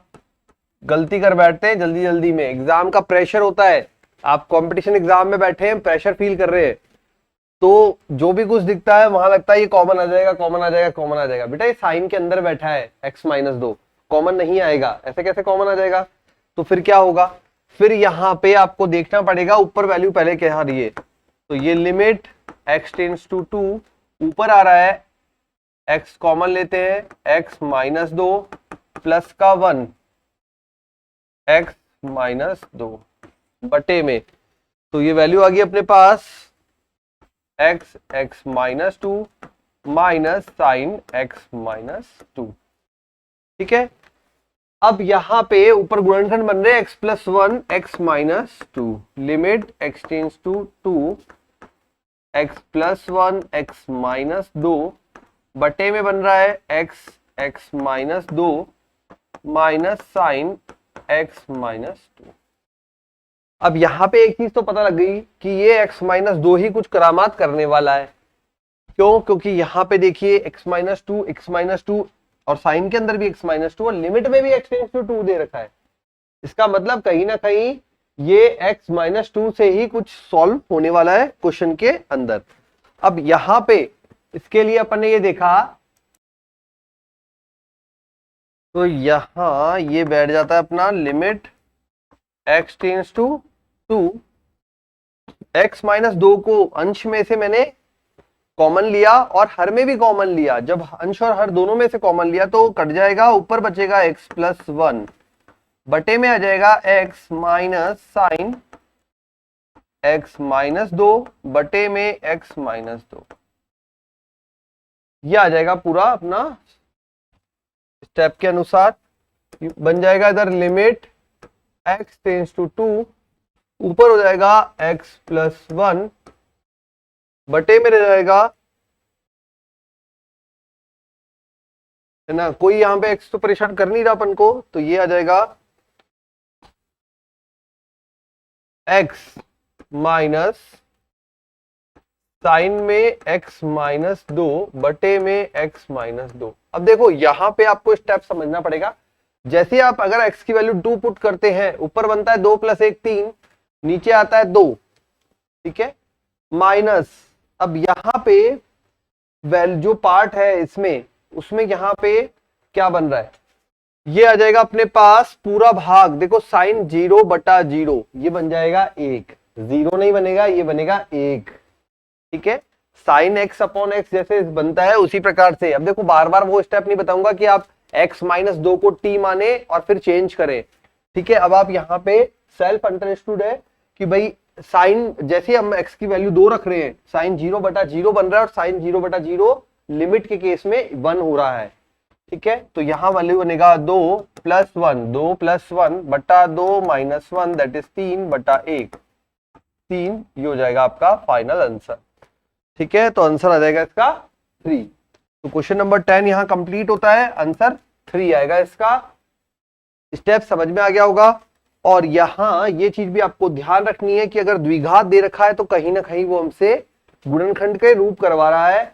गलती कर बैठते हैं जल्दी जल्दी में, एग्जाम का प्रेशर होता है, आप कंपटीशन एग्जाम में बैठे हैं, प्रेशर फील कर रहे हैं, तो जो भी कुछ दिखता है वहां लगता है ये कॉमन आ जाएगा, कॉमन आ जाएगा, कॉमन आ जाएगा। बेटा ये साइन के अंदर बैठा है x माइनस 2, कॉमन नहीं आएगा, ऐसे कैसे कॉमन आ जाएगा। तो फिर क्या होगा, फिर यहाँ पे आपको देखना पड़ेगा ऊपर वैल्यू पहले क्या आ रही है। तो ये लिमिट x टेंस टू 2, ऊपर आ रहा है x कॉमन लेते हैं x माइनस 2 प्लस का 1 x माइनस 2 बटे में, तो ये वैल्यू आ गई अपने पास x minus 2 minus sine x minus 2। ठीक है, अब यहां पे ऊपर गुणनखंड बन रहे x plus 1 x minus 2, limit x tends to 2 x plus 1 x minus 2 बटे में बन रहा है x minus 2 minus sine x minus 2। अब यहां पे एक चीज तो पता लग गई कि ये x माइनस 2 ही कुछ करामात करने वाला है। क्यों, क्योंकि यहां पे देखिए x माइनस 2 और साइन के अंदर भी x माइनस 2 और लिमिट में भी x टेंस टू 2 दे रखा है। इसका मतलब कहीं ना कहीं ये x माइनस 2 से ही कुछ सॉल्व होने वाला है क्वेश्चन के अंदर। अब यहां पे इसके लिए अपन ने ये देखा, तो यहां ये बैठ जाता है अपना limit x tends to 2, x minus 2 को अंश में से मैंने कॉमन लिया और हर में भी कॉमन लिया, जब अंश और हर दोनों में से कॉमन लिया तो कट जाएगा, ऊपर बचेगा x प्लस 1 बटे में आ जाएगा x minus sine x minus 2 बटे में x माइनस 2। यह आ जाएगा पूरा अपना स्टेप के अनुसार। बन जाएगा इधर लिमिट x टेंड्स टू 2, ऊपर हो जाएगा x प्लस 1 बटे में रह जाएगा, है ना, कोई यहां पे x तो परेशान कर नहीं रहा अपन को, तो ये आ जाएगा x माइनस साइन में x माइनस 2 बटे में x माइनस 2। अब देखो यहां पे आपको स्टेप समझना पड़ेगा। जैसे ही आप अगर x की वैल्यू 2 पुट करते हैं, ऊपर बनता है 2 प्लस 1 3, नीचे आता है 2, ठीक है, माइनस, अब यहां पे वैल्यू जो पार्ट है इसमें, उसमें यहां पे क्या बन रहा है, ये आ जाएगा अपने पास पूरा भाग, देखो साइन 0 बटा 0, ये बन जाएगा 1, 0 नहीं बनेगा, ये बनेगा 1, ठीक है। साइन x अपॉन एक्स जैसे बनता है उसी प्रकार से। अब देखो बार बार वो स्टेप नहीं बताऊंगा कि आप x माइनस 2 को t माने और फिर चेंज करें, ठीक है। अब आप यहाँ पे सेल्फ अंडरस्टूड है कि भाई साइन, जैसे हम x की वैल्यू 2 रख रहे हैं, साइन 0 बटा 0 बन रहा है और साइन 0 बटा 0 लिमिट के केस में 1 हो रहा है, ठीक है। तो यहां वैल्यू बनेगा 2 प्लस 1, 2 प्लस 1 बटा 2 माइनस 1 दैट इज 3 बटा 1, 3, ये हो जाएगा आपका फाइनल आंसर, ठीक है। तो आंसर आ जाएगा इसका 3। तो क्वेश्चन नंबर 10 यहां कंप्लीट होता है, आंसर 3 आएगा इसका। स्टेप समझ में आ गया होगा। और यहां ये चीज भी आपको ध्यान रखनी है कि अगर द्विघात दे रखा है तो कहीं ना कहीं वो हमसे गुणनखंड के रूप करवा रहा है,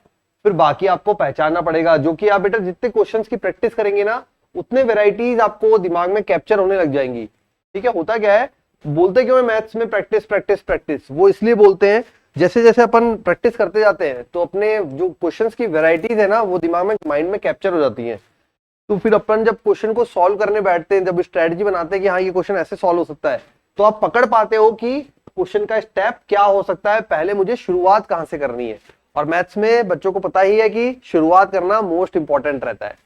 फिर बाकी आपको पहचानना पड़ेगा। जो कि आप बेटा जितने क्वेश्चंस की प्रैक्टिस करेंगे ना, उतने वेराइटीज आपको दिमाग में कैप्चर होने लग जाएंगी, ठीक है। होता क्या है, बोलते क्यों है मैथ्स में प्रैक्टिस प्रैक्टिस प्रैक्टिस, वो इसलिए बोलते हैं जैसे जैसे अपन प्रैक्टिस करते जाते हैं तो अपने जो क्वेश्चंस की वेराइटीज है ना, वो दिमाग में माइंड में कैप्चर हो जाती हैं। तो फिर अपन जब क्वेश्चन को सॉल्व करने बैठते हैं, जब स्ट्रेटजी बनाते हैं कि हाँ ये क्वेश्चन ऐसे सॉल्व हो सकता है, तो आप पकड़ पाते हो कि क्वेश्चन का स्टेप क्या हो सकता है, पहले मुझे शुरुआत कहां से करनी है। और मैथ्स में बच्चों को पता ही है कि शुरुआत करना मोस्ट इंपॉर्टेंट रहता है,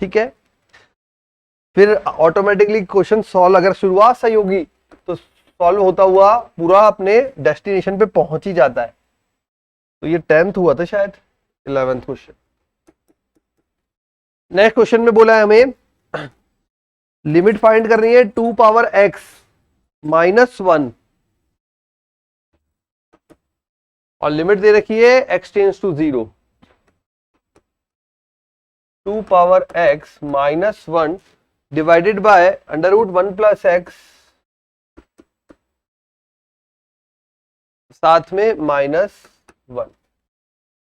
ठीक है। फिर ऑटोमेटिकली क्वेश्चन सॉल्व, अगर शुरुआत सही होगी तो सॉल्व होता हुआ पूरा अपने डेस्टिनेशन पे पहुंच ही जाता है। तो ये 10th हुआ था शायद, 11th क्वेश्चन। नेक्स्ट क्वेश्चन में बोला है हमें लिमिट फाइंड करनी है 2 पावर x माइनस 1, और लिमिट दे रखी है x tends to 0। 2 power x minus 1 divided by under root 1 plus x, साथ में माइनस 1।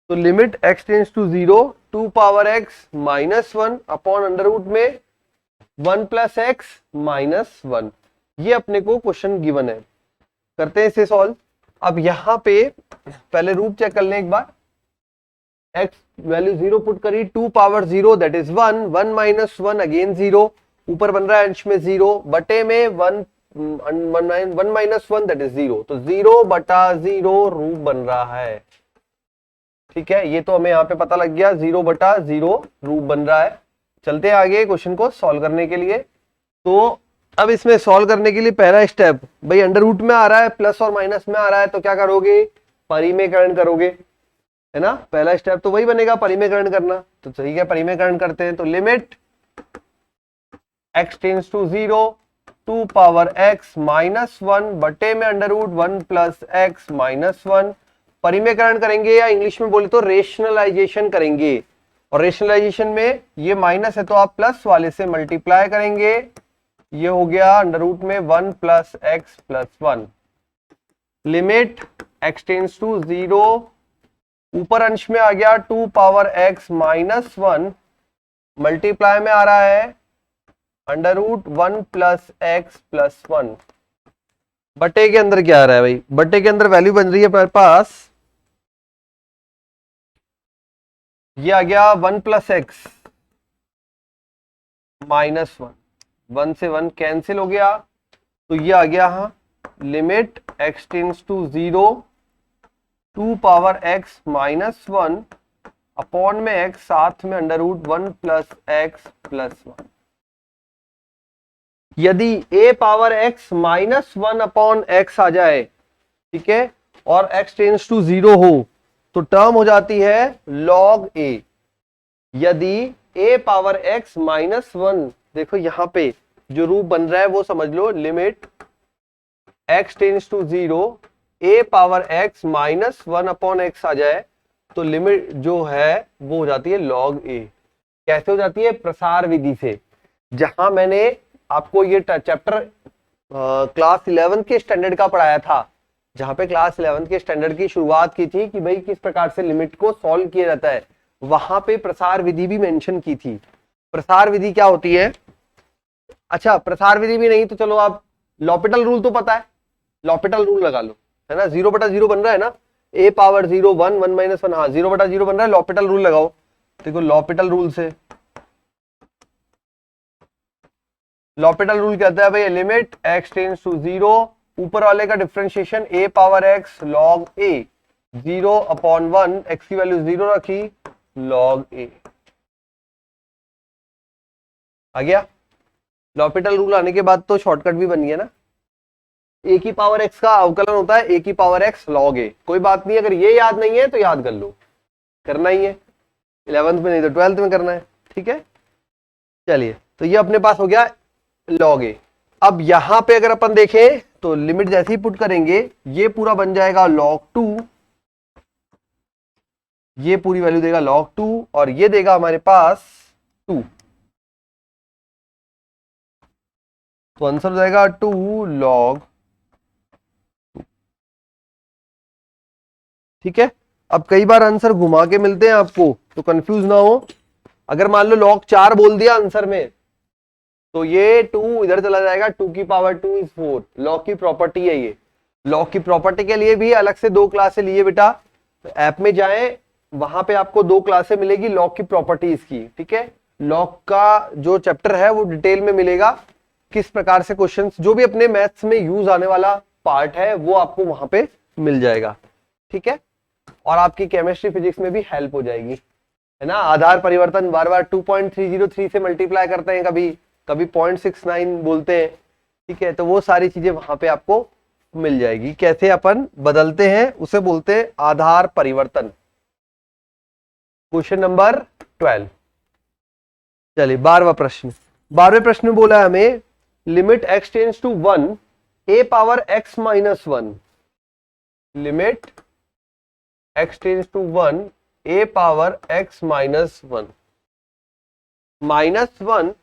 तो limit x tends to 0, 2 power x minus 1 upon under root में 1 प्लस एक्स माइनस 1। ये अपने को क्वेश्चन गिवन है, करते हैं इसे सॉल्व। अब यहां पे पहले रूप चेक कर लें एक बार। x वैल्यू 0 पुट करी, 2 power 0 that is 1, 1 minus 1 again 0, ऊपर बन रहा है अंश में 0 बटे में 1 माइनस 1 दैट इज 0, तो 0 बटा 0 रूप बन रहा है, ठीक है। ये तो हमें यहाँ पे पता लग गया, 0 बटा 0 रूप बन रहा है। चलते हैं आगे क्वेश्चन को सॉल्व करने के लिए। तो अब इसमें सॉल्व करने के लिए पहला स्टेप, भाई अंडर रूट में आ रहा है, प्लस और माइनस में आ रहा है, तो क्या करोगे, परिमेयकरण करोगे, है ना। पहला स्टेप तो वही बनेगा, परिमेयकरण करना। तो ठीक है, परिमेयकरण करते हैं। तो limit x tends to 0, 2 power x minus 1 बटे में under root 1 plus x minus 1। परिमेयकरण करेंगे या इंग्लिश में बोले तो रेशनलाइजेशन करेंगे, और रेशनलाइजेशन में ये माइनस है तो आप प्लस वाले से मल्टीप्लाई करेंगे, ये हो गया अंडर रूट में 1 plus x plus 1। Limit x tends to 0, ऊपर अंश में आ गया 2 पावर x माइनस 1, मल्टीप्लाई में आ रहा है under root 1 plus x plus 1। बटे के अंदर क्या आ रहा है भाई, बटे के अंदर वैल्यू बन रही है हमारे पास, ये आ गया 1 प्लस एक्स माइनस 1, 1 से 1 कैंसिल हो गया, तो ये आ गया हाँ limit x tends to 0, 2 power x minus 1 upon में x साथ में under root 1 plus x plus 1। यदि a power x minus 1 upon x आ जाए, ठीक है, और x टेंड्स टू 0 हो तो टर्म हो जाती है log a। यदि a पावर x माइनस 1, देखो यहां पे जो रूप बन रहा है वो समझ लो, limit x tends to 0 a power x minus 1 upon x आ जाए तो लिमिट जो है वो हो जाती है log a। कैसे हो जाती है? प्रसार विधि से। जहां मैंने आपको ये चैप्टर क्लास 11 के स्टैंडर्ड का पढ़ाया था, जहां पे क्लास 11 के स्टैंडर्ड की शुरुआत की थी कि भाई किस प्रकार से लिमिट को सॉल्व किया जाता है, वहां पे प्रसार विधि भी मेंशन की थी। प्रसार विधि क्या होती है? अच्छा, प्रसार विधि भी नहीं तो चलो आप लॉपिटल रूल तो पता है, लॉपिटल रूल लगा लो, है ना। 0/0 बन रहा है ना, a पावर 0 1 1 माइनस 1, हाँ 0/0 बन रहा है, लॉपिटल रूल लगाओ। देखो लॉपिटल रूल से, लॉपिटल रूल कहता है भाई लिमिट x टेंड्स टू 0, ऊपर वाले का differentiation a power x log a, 0 upon 1, x की वैल्यू 0 रखी, log a आ गया। लॉपिटल रूल आने के बाद तो शॉर्टकट भी बन गया ना। a की पावर x का अवकलन होता है a की पावर x log a। कोई बात नहीं, अगर ये याद नहीं है तो याद कर लो, करना ही है 11th में नहीं तो 12th में करना है, ठीक है। चलिए, तो ये अपने पास हो गया log a। अब यहां पे अगर अपन देखें तो लिमिट जैसे ही पुट करेंगे ये पूरा बन जाएगा log 2, ये पूरी वैल्यू देगा log 2 और ये देगा हमारे पास 2, तो आंसर हो जाएगा 2 log 2। ठीक है। अब कई बार आंसर घुमा के मिलते हैं आपको, तो कंफ्यूज ना हो। अगर मान लो log 4 बोल दिया आंसर में तो ये 2 इधर चला जाएगा, 2 की पावर 2 इज 4। लॉग की प्रॉपर्टी है ये। लॉग की प्रॉपर्टी के लिए भी अलग से 2 क्लासे लिए बेटा, तो ऐप में जाएं, वहां पे आपको 2 क्लासे मिलेगी लॉग की प्रॉपर्टीज की, ठीक है। लॉग का जो चैप्टर है वो डिटेल में मिलेगा, किस प्रकार से क्वेश्चंस जो भी अपने मैथ्स में यूज आने वाला पार्ट है वो आपको वहां पे मिल जाएगा, ठीक है। और आपकी केमिस्ट्री फिजिक्स में भी हेल्प हो जाएगी, है ना। आधार परिवर्तन बार बार 2.303 से मल्टीप्लाई करते हैं, कभी कभी 0.69 बोलते हैं, ठीक है। तो वो सारी चीजें वहां पे आपको मिल जाएगी, कैसे अपन बदलते हैं उसे बोलते हैं आधार परिवर्तन। Question number 12। चलिए 12वां प्रश्न। 12वें प्रश्न में बोला है हमें limit x tends to 1 a power x minus 1, limit x tends to 1 a power x minus 1 minus 1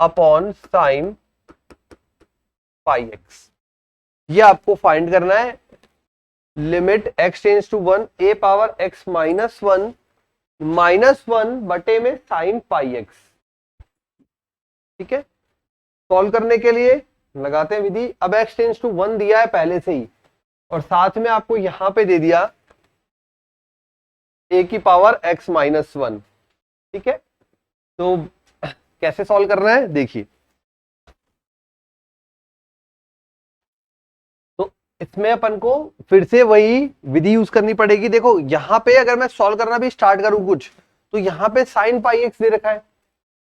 upon sine pi x. ये आपको फाइंड करना है। Limit x tends to 1 a power x minus 1 minus 1 बटे में साइन पाई एक्स, ठीक है। सॉल्व करने के लिए लगाते हैं विधि। अब x टेंड्स टू 1 दिया है पहले से ही, और साथ में आपको यहां पे दे दिया a की पावर x माइनस 1, ठीक है। तो कैसे सॉल्व करना है देखिए। तो इसमें अपन को फिर से वही विधि यूज करनी पड़ेगी। देखो यहां पे अगर मैं सॉल्व करना भी स्टार्ट करूं कुछ, तो यहां पे साइन पाई एक्स दे रखा है,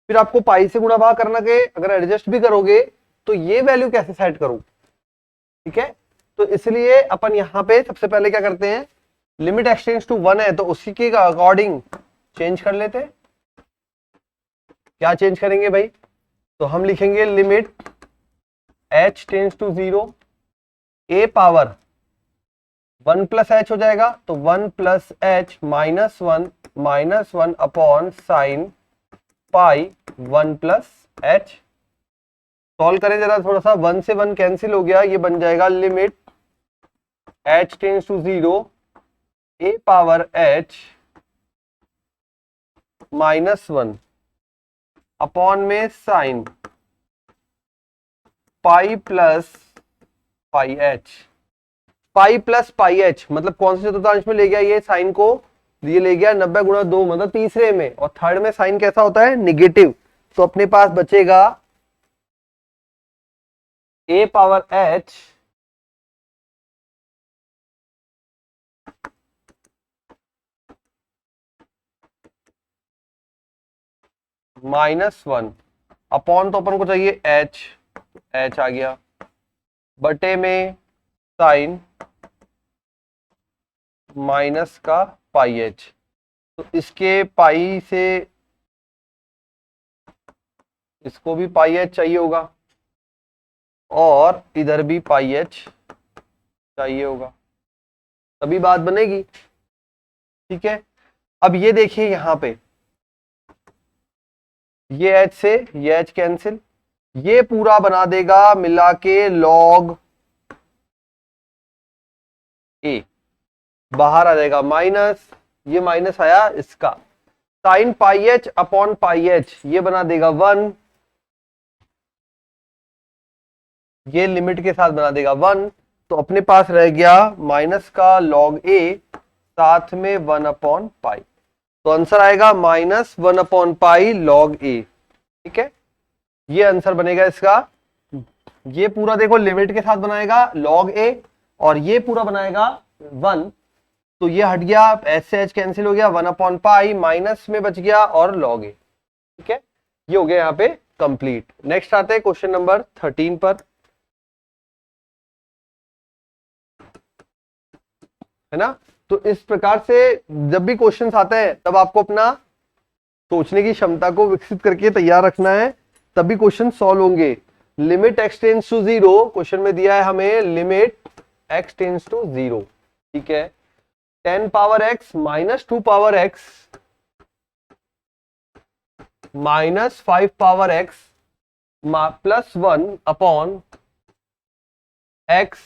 फिर आपको पाई से गुणा भाग करना के अगर एडजस्ट भी करोगे तो ये वैल्यू कैसे सेट करूं, ठीक है। तो इसलिए अपन यहां पे सबसे पहले क्या करते हैं, लिमिट x टेंड्स टू 1 है तो उसी के अकॉर्डिंग चेंज कर लेते हैं। क्या चेंज करेंगे भाई? तो हम लिखेंगे limit h tends to 0 a power 1 plus h हो जाएगा, तो 1 plus h minus 1 upon sine pi 1 plus h. Solve करें जरा थोड़ा सा, 1 से 1 कैंसिल हो गया, ये बन जाएगा limit h tends to 0 a power h minus 1 upon में sine pi plus pi h. Pi plus pi h मतलब कौन से चतुर्थांश में ले गया ये साइन को, ये ले गया 90 गुणा 2 मतलब तीसरे में, और थर्ड में साइन कैसा होता है, निगेटिव। तो अपने पास बचेगा a पावर h -1 अपॉन तो अपन को चाहिए h, h आ गया, बटे में साइन माइनस का पाई h। तो इसके पाई से इसको भी पाई h चाहिए होगा और इधर भी पाई h चाहिए होगा, तभी बात बनेगी। ठीक है, अब ये देखिए यहां पे ये h से ये h कैंसिल, ये पूरा बना देगा मिला के log a, बाहर आ जाएगा माइनस, ये माइनस आया इसका, sine pi h upon pi h ये बना देगा 1, ये लिमिट के साथ बना देगा 1, तो अपने पास रह गया माइनस का log a साथ में 1 अपॉन पाई, तो आंसर आएगा -1 अपॉन पाई log a। ठीक है, ये आंसर बनेगा इसका। ये पूरा देखो लिमिट के साथ बनाएगा log a और ये पूरा बनाएगा 1, तो ये हट गया, h से h कैंसिल हो गया, 1 अपॉन पाई माइनस में बच गया और log a। ठीक है, ये हो गया यहाँ पे कंप्लीट। नेक्स्ट आते हैं क्वेश्चन नंबर 13 पर, है ना। तो इस प्रकार से जब भी क्वेश्चंस आते हैं तब आपको अपना सोचने की क्षमता को विकसित करके तैयार रखना है, तभी क्वेश्चन सॉल्व होंगे। Limit x tends to 0, question में दिया है हमें लिमिट x टेंड्स टू 0। ठीक है, 10 power x minus 2 power x minus 5 power x plus 1 upon x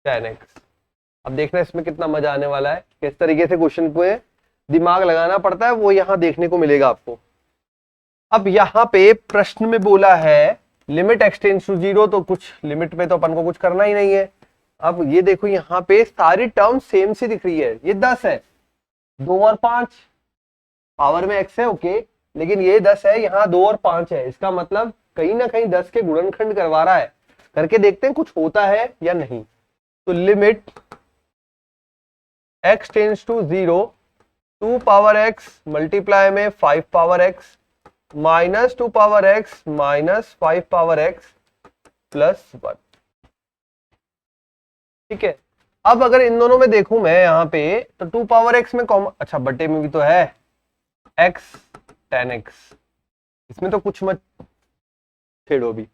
tan x। अब देखना इसमें कितना मजा आने वाला है, किस तरीके से क्वेश्चन को दिमाग लगाना पड़ता है वो यहां देखने को मिलेगा आपको। अब यहां पे प्रश्न में बोला है लिमिट x टेंड्स टू 0, तो कुछ लिमिट में तो अपन को कुछ करना ही नहीं है। अब ये देखो यहाँ पे सारी टर्म सेम सी दिख रही है, ये 10 है, 2 और 5 पावर में x है, ओके, लेकिन ये 10 है, यहाँ 2 और 5 है, इसका मतलब कहीं ना कहीं 10 के गुणनखंड करवा रहा है। करके देखते हैं कुछ होता है या नहीं। तो limit x tends to 0, 2 power x multiply में 5 power x minus 2 power x minus 5 power x plus 1। ठीक है, अब अगर इन दोनों में देखूं मैं यहाँ पे तो 2 पावर x में कॉमन, अच्छा बटे में भी तो है x tan x, इसमें तो कुछ मत छेड़ो भी।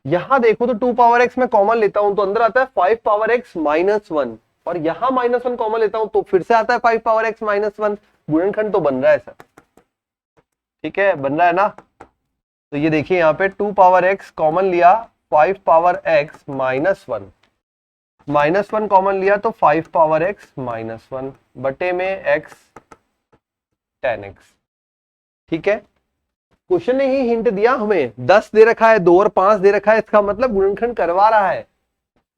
यहां देखो तो 2 पावर x में कॉमन लेता हूं तो अंदर आता है 5 पावर x माइनस 1, और यहां -1 कॉमन लेता हूं तो फिर से आता है 5 पावर x माइनस 1, गुणनखंड तो बन रहा है सर। ठीक है, बन रहा है ना। तो ये देखिए यहाँ पे 2 पावर x कॉमन लिया, 5 पावर x माइनस 1, -1 कॉमन लिया तो 5 पावर x माइनस 1 बटे में x tan x। ठीक है, क्वेश्चन ने ही हिंट दिया हमें, 10 दे रखा है, 2 और 5 दे रखा है, इसका मतलब गुणनखंड करवा रहा है,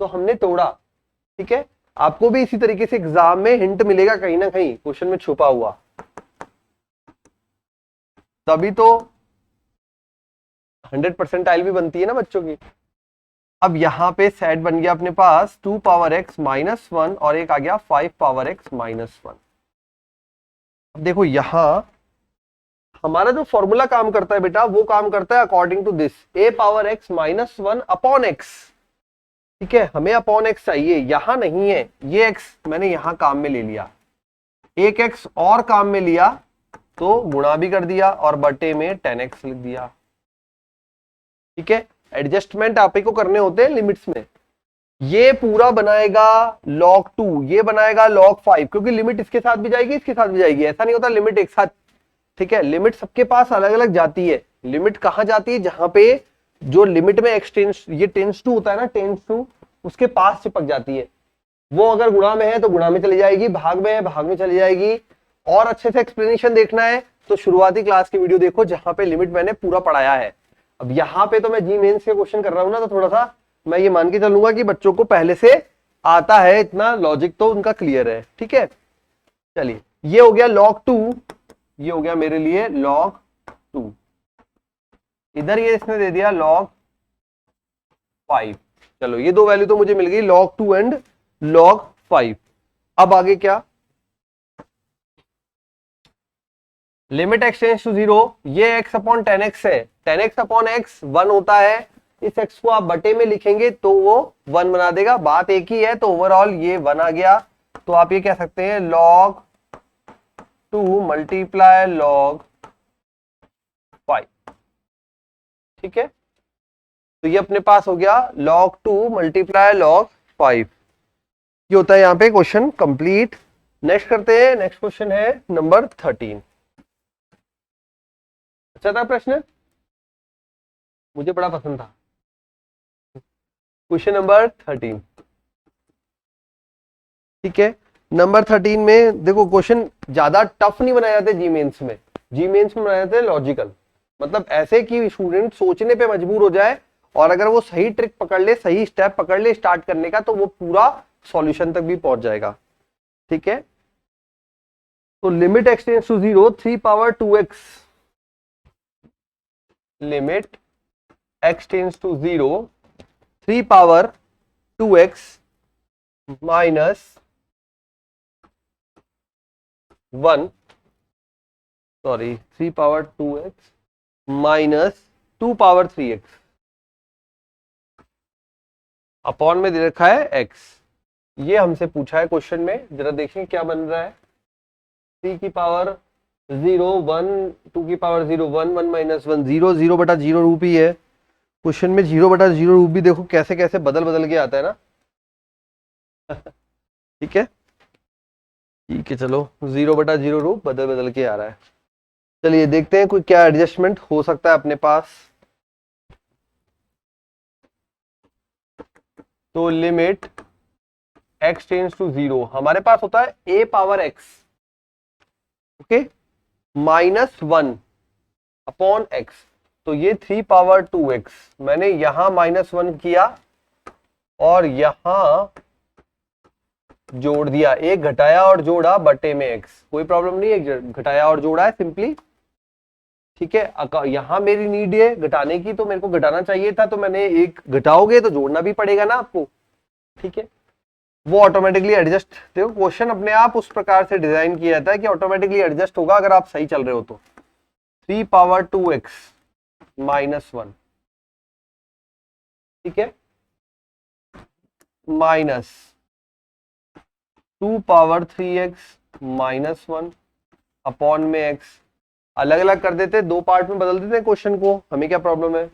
तो हमने तोड़ा। ठीक है, आपको भी इसी तरीके से एग्जाम में हिंट मिलेगा कहीं ना कहीं क्वेश्चन में छुपा हुआ, तभी तो 100 परसेंटाइल भी बनती है ना बच्चों की। अब यहाँ पे सेट बन गया अपने पास 2 पावर x माइनस 1 और एक आ गया 5 पावर x माइनस 1। अब देखो यहां हमारा जो फॉर्मूला काम करता है बेटा वो काम करता है according to this, a power x minus 1 upon x। ठीक है, हमें अपॉन x चाहिए, यहां नहीं है, ये x मैंने यहां काम में ले लिया, एक x और काम में लिया तो गुणा भी कर दिया और बटे में 10x लिख दिया। ठीक है, एडजस्टमेंट आप ही को करने होते हैं लिमिट्स में। ये पूरा बनाएगा log 2, ये बनाएगा log 5, क्योंकि लिमिट इसके साथ भी जाएगी इसके साथ भी जाएगी, ऐसा नहीं होता लिमिट एक साथ। ठीक है, लिमिट सबके पास अलग अलग जाती है। लिमिट कहां जाती है, जहां पे जो लिमिट में x टेंस, ये टेंस टू होता है ना, टेंस टू उसके पास चिपक जाती है, वो अगर गुणा में है तो गुणा में चली जाएगी, भाग में है भाग में चली जाएगी। और अच्छे से एक्सप्लेनेशन देखना है तो शुरुआती क्लास की वीडियो देखो जहां पे लिमिट मैंने पूरा पढ़ाया है। अब यहाँ पे तो मैं जी मेंस के क्वेश्चन कर रहा हूं ना, तो थोड़ा सा मैं ये मान के चलूंगा कि बच्चों को पहले से आता है, इतना लॉजिक तो उनका क्लियर है। ठीक है, चलिए ये हो गया log 2, ये हो गया मेरे लिए log 2, इधर ये इसने दे दिया log 5। चलो ये दो वैल्यू तो मुझे मिल गई log 2 एंड log 5। अब आगे क्या, लिमिट x टेंड्स टू 0, ये x अपॉन 10x है, 10x अपॉन x 1 होता है, इस x को आप बटे में लिखेंगे तो वो 1 बना देगा, बात एक ही है, तो ओवरऑल ये 1 आ गया। तो आप ये कह सकते हैं log 2 मल्टीप्लाई log 5, ठीक है। तो ये अपने पास हो गया log 2 मल्टीप्लाई log 5, ये होता है यहाँ पे क्वेश्चन कंप्लीट। नेक्स्ट करते हैं, नेक्स्ट क्वेश्चन है नंबर 13। अच्छा था प्रश्न, मुझे बड़ा पसंद था। क्वेश्चन नंबर 13, ठीक है। नंबर 13 में देखो क्वेश्चन ज्यादा टफ नहीं बनाए जाते जी मेंस में, जी मेंस में बनाए जाते लॉजिकल, मतलब ऐसे कि स्टूडेंट सोचने पे मजबूर हो जाए, और अगर वो सही ट्रिक पकड़ ले, सही स्टेप पकड़ ले स्टार्ट करने का, तो वो पूरा सॉल्यूशन तक भी पहुंच जाएगा, ठीक है। तो limit x tends to 0, 3 power 2x, limit x tends to 0, 3 power 2x minus 1, sorry 3 power 2x minus 2 power 3x, upon में दे रखा है x। ये हमसे पूछा है क्वेश्चन में, जरा देखें क्या बन रहा है। 3 की पावर 0 1, 2 की पावर 0 1, 1 माइनस 1 0, 0 बटा 0 रूप ही है। क्वेश्चन में 0 बटा 0 रूप भी देखो कैसे कैसे बदल बदल के आता है ना। ठीक है, ठीक है, चलो 0 बटा 0 रूप बदल बदल के आ रहा है। चलिए देखते हैं कोई क्या एडजस्टमेंट हो सकता है अपने पास। तो लिमिट x टेंड्स टू 0, हमारे पास होता है a power x, okay, minus 1 upon x। तो ये 3 पावर 2x, मैंने यहां -1 किया और यहां जोड़ दिया, एक घटाया और जोड़ा बटे में x, कोई प्रॉब्लम नहीं है, घटाया और जोड़ा है सिंपली, ठीक है। यहां मेरी नीड है घटाने की, तो मेरे को घटाना चाहिए था, तो मैंने एक घटाओगे तो जोड़ना भी पड़ेगा ना आपको, ठीक है। वो ऑटोमेटिकली एडजस्ट, देखो क्वेश्चन अपने आप उस प्रकार से डिजाइन किया जाता है कि ऑटोमेटिकली एडजस्ट होगा अगर आप सही चल रहे हो तो। 3 पावर 2x माइनस 1, ठीक है, minus 2 power 3x minus 1 upon में x। अलग अलग कर देते, दो पार्ट में बदल देते हैं क्वेश्चन को, हमें क्या प्रॉब्लम है।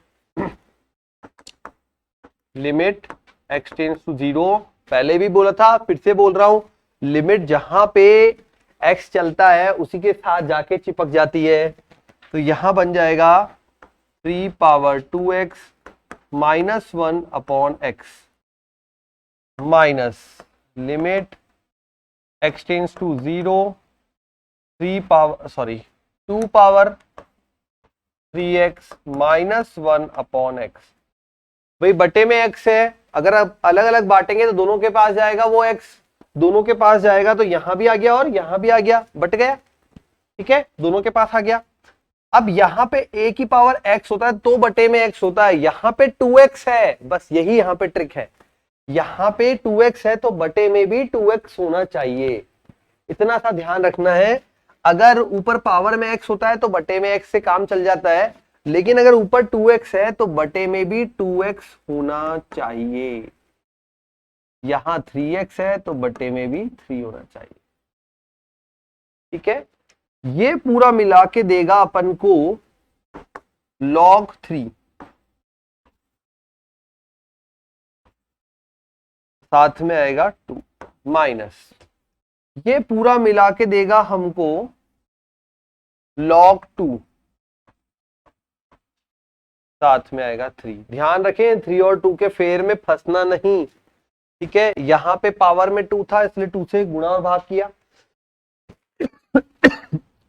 लिमिट x टेंड्स टू 0, पहले भी बोला था फिर से बोल रहा हूं, लिमिट जहां पे x चलता है उसी के साथ जाके चिपक जाती है। तो यहां बन जाएगा 3 power 2x minus 1 upon x, minus limit x tends to 0, 2 power 3x minus 1 upon x। भाई बटे में x है, अगर आप अलग अलग बांटेंगे तो दोनों के पास जाएगा वो x, दोनों के पास जाएगा तो यहां भी आ गया और यहां भी आ गया, बट गया, ठीक है, दोनों के पास आ गया। अब यहां पे a की पावर x होता है तो बटे में x होता है, यहां पे 2x है, बस यही यहां पे ट्रिक है, यहां पे 2x है तो बटे में भी 2x होना चाहिए, इतना सा ध्यान रखना है। अगर ऊपर पावर में x होता है तो बटे में x से काम चल जाता है, लेकिन अगर ऊपर 2x है तो बटे में भी 2x होना चाहिए, यहां 3x है तो बटे में भी 3 होना चाहिए, ठीक है। ये पूरा मिला के देगा अपन को log 3, साथ में आएगा 2 माइनस, ये पूरा मिला के देगा हमको log 2, साथ में आएगा 3। ध्यान रखें 3 और 2 के फेर में फंसना नहीं, ठीक है। यहां पे पावर में 2 था इसलिए 2 से गुणा और भाग किया।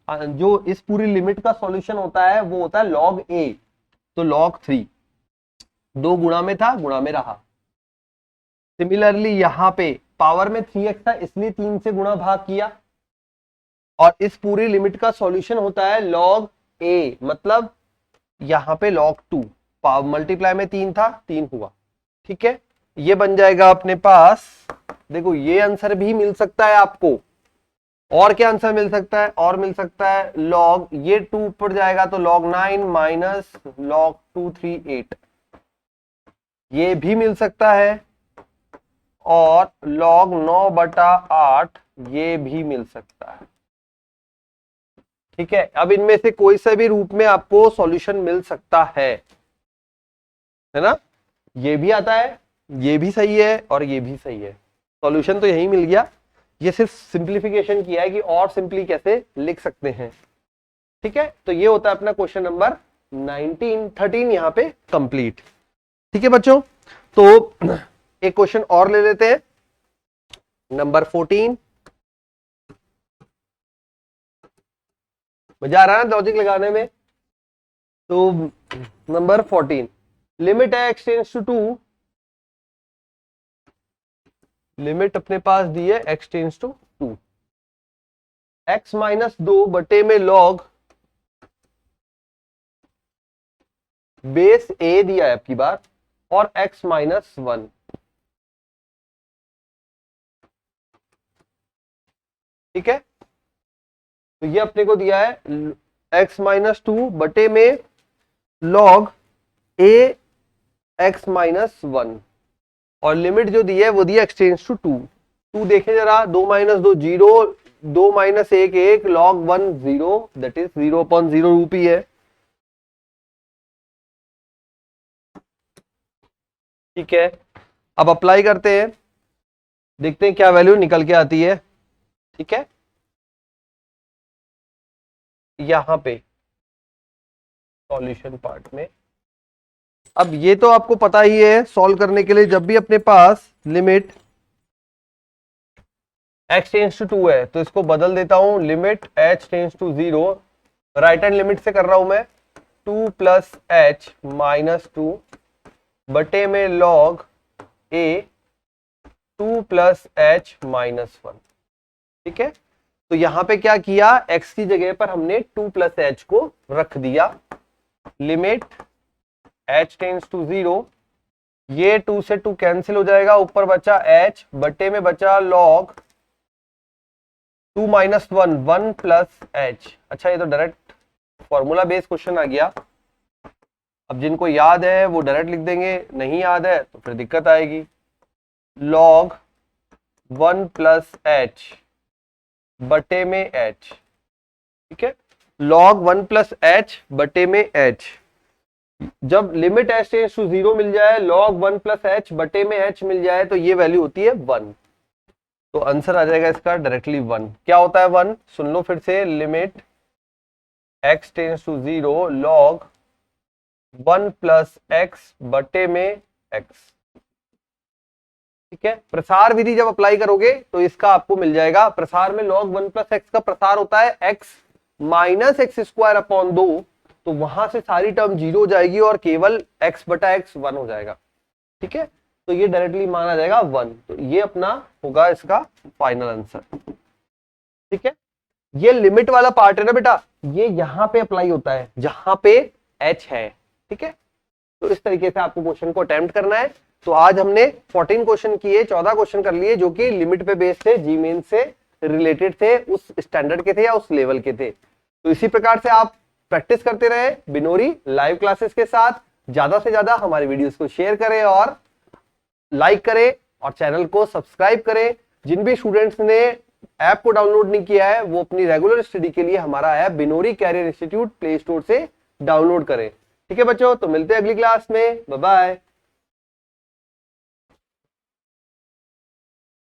जो इस पूरी लिमिट का सॉल्यूशन होता है वो होता है log a, तो log 3 2 गुणा में था, गुणा में रहा। सिमिलरली यहां पे पावर में 3x था इसलिए 3 से गुणा भाग किया, और इस पूरी लिमिट का सॉल्यूशन होता है log a, मतलब यहां पे log 2, पावर मल्टीप्लाई में 3 था 3 हुआ, ठीक है। ये बन जाएगा अपने पास, देखो ये आंसर भी मिल सकता है आपको, और क्या आंसर मिल सकता है, और मिल सकता है लॉग, ये 2 ऊपर जाएगा तो log 9 माइनस log 238, ये भी मिल सकता है, और log 9/8 ये भी मिल सकता है। ठीक है, अब इनमें से कोई सा भी रूप में आपको सॉल्यूशन मिल सकता है ना। ये भी आता है, ये भी सही है और ये भी सही है, सॉल्यूशन तो यही मिल गया। ये सिर्फ सिंप्लीफिकेशन किया है कि और सिंपली कैसे लिख सकते हैं। ठीक है, तो ये होता है अपना क्वेश्चन नंबर 13 यहाँ पे कंप्लीट। ठीक है बच्चों, तो एक क्वेश्चन और ले लेते हैं, नंबर 14। मजा आ रहा है ना लॉजिक लगाने में। तो नंबर 14, लिमिट है x टेंड्स टू 2, लिमिट अपने पास दी है x tends to 2, x minus 2 बटे में log बेस a दिया है आपकी बार, और x माइनस 1। ठीक है, तो ये अपने को दिया है x माइनस 2 बटे में log a x माइनस 1, और लिमिट जो दी है वो दी है x टेंड्स टू 2। 2 देखें जरा, 2 minus 2 0, 2 minus 1 1, log 1 0, that is 0/0 रूप ही है। ठीक है, अब अप्लाई करते हैं, देखते हैं क्या वैल्यू निकल के आती है। ठीक है, यहां पे सॉल्यूशन पार्ट में, अब ये तो आपको पता ही है, सॉल्व करने के लिए जब भी अपने पास लिमिट x टेंड्स टू 2 है तो इसको बदल देता हूं, limit h tends to 0, right hand limit से कर रहा हूं मैं, 2 प्लस h माइनस 2 बटे में log a 2 plus h minus 1। ठीक है, तो यहां पे क्या किया, x की जगह पर हमने 2 प्लस h को रख दिया, लिमिट h टेंड्स टू 0, ये 2 से 2 कैंसिल हो जाएगा, ऊपर बचा h बटे में बचा log 2 माइनस 1 1 प्लस h। अच्छा, ये तो डायरेक्ट फॉर्मूला बेस्ड क्वेश्चन आ गया। अब जिनको याद है वो डायरेक्ट लिख देंगे, नहीं याद है तो फिर दिक्कत आएगी। log 1 प्लस h बटे में h। ठीक है, log 1 प्लस h बटे में h, जब लिमिट h टेंड्स टू 0 मिल जाए, log 1 प्लस h बटे में h मिल जाए, तो ये वैल्यू होती है 1। तो आंसर आ जाएगा इसका डायरेक्टली 1। क्या होता है 1, सुन लो फिर से, limit x tends to 0 log 1 plus x बटे में x। ठीक है, प्रसार विधि जब अप्लाई करोगे तो इसका आपको मिल जाएगा, प्रसार में log 1 प्लस x का प्रसार होता है x minus x square upon 2, तो वहां से सारी टर्म 0 हो जाएगी और केवल x बटा x 1 हो जाएगा। ठीक है, तो ये डायरेक्टली माना जाएगा 1, तो ये अपना होगा इसका फाइनल आंसर। ठीक है, ये लिमिट वाला पार्ट है ना बेटा, ये यहां पे अप्लाई होता है जहां पे h है। ठीक है, तो इस तरीके से आपको क्वेश्चन को अटेम्प्ट करना है। तो आज हमने 14 क्वेश्चन किए, 14 क्वेश्चन कर लिए जो कि लिमिट पे बेस्ड थे, जी मेन से रिलेटेड थे, उस स्टैंडर्ड के थे या उस लेवल के थे। तो इसी प्रकार से आप प्रैक्टिस करते रहे बिनोरी लाइव क्लासेस के साथ। ज्यादा से ज्यादा हमारे वीडियोस को शेयर करें और लाइक करें और चैनल को सब्सक्राइब करें। जिन भी स्टूडेंट्स ने ऐप को डाउनलोड नहीं किया है वो अपनी रेगुलर स्टडी के लिए हमारा app Binori career institute play store से डाउनलोड करें। ठीक है बच्चों, तो मिलते हैं अगली क्लास में, बाय बाय।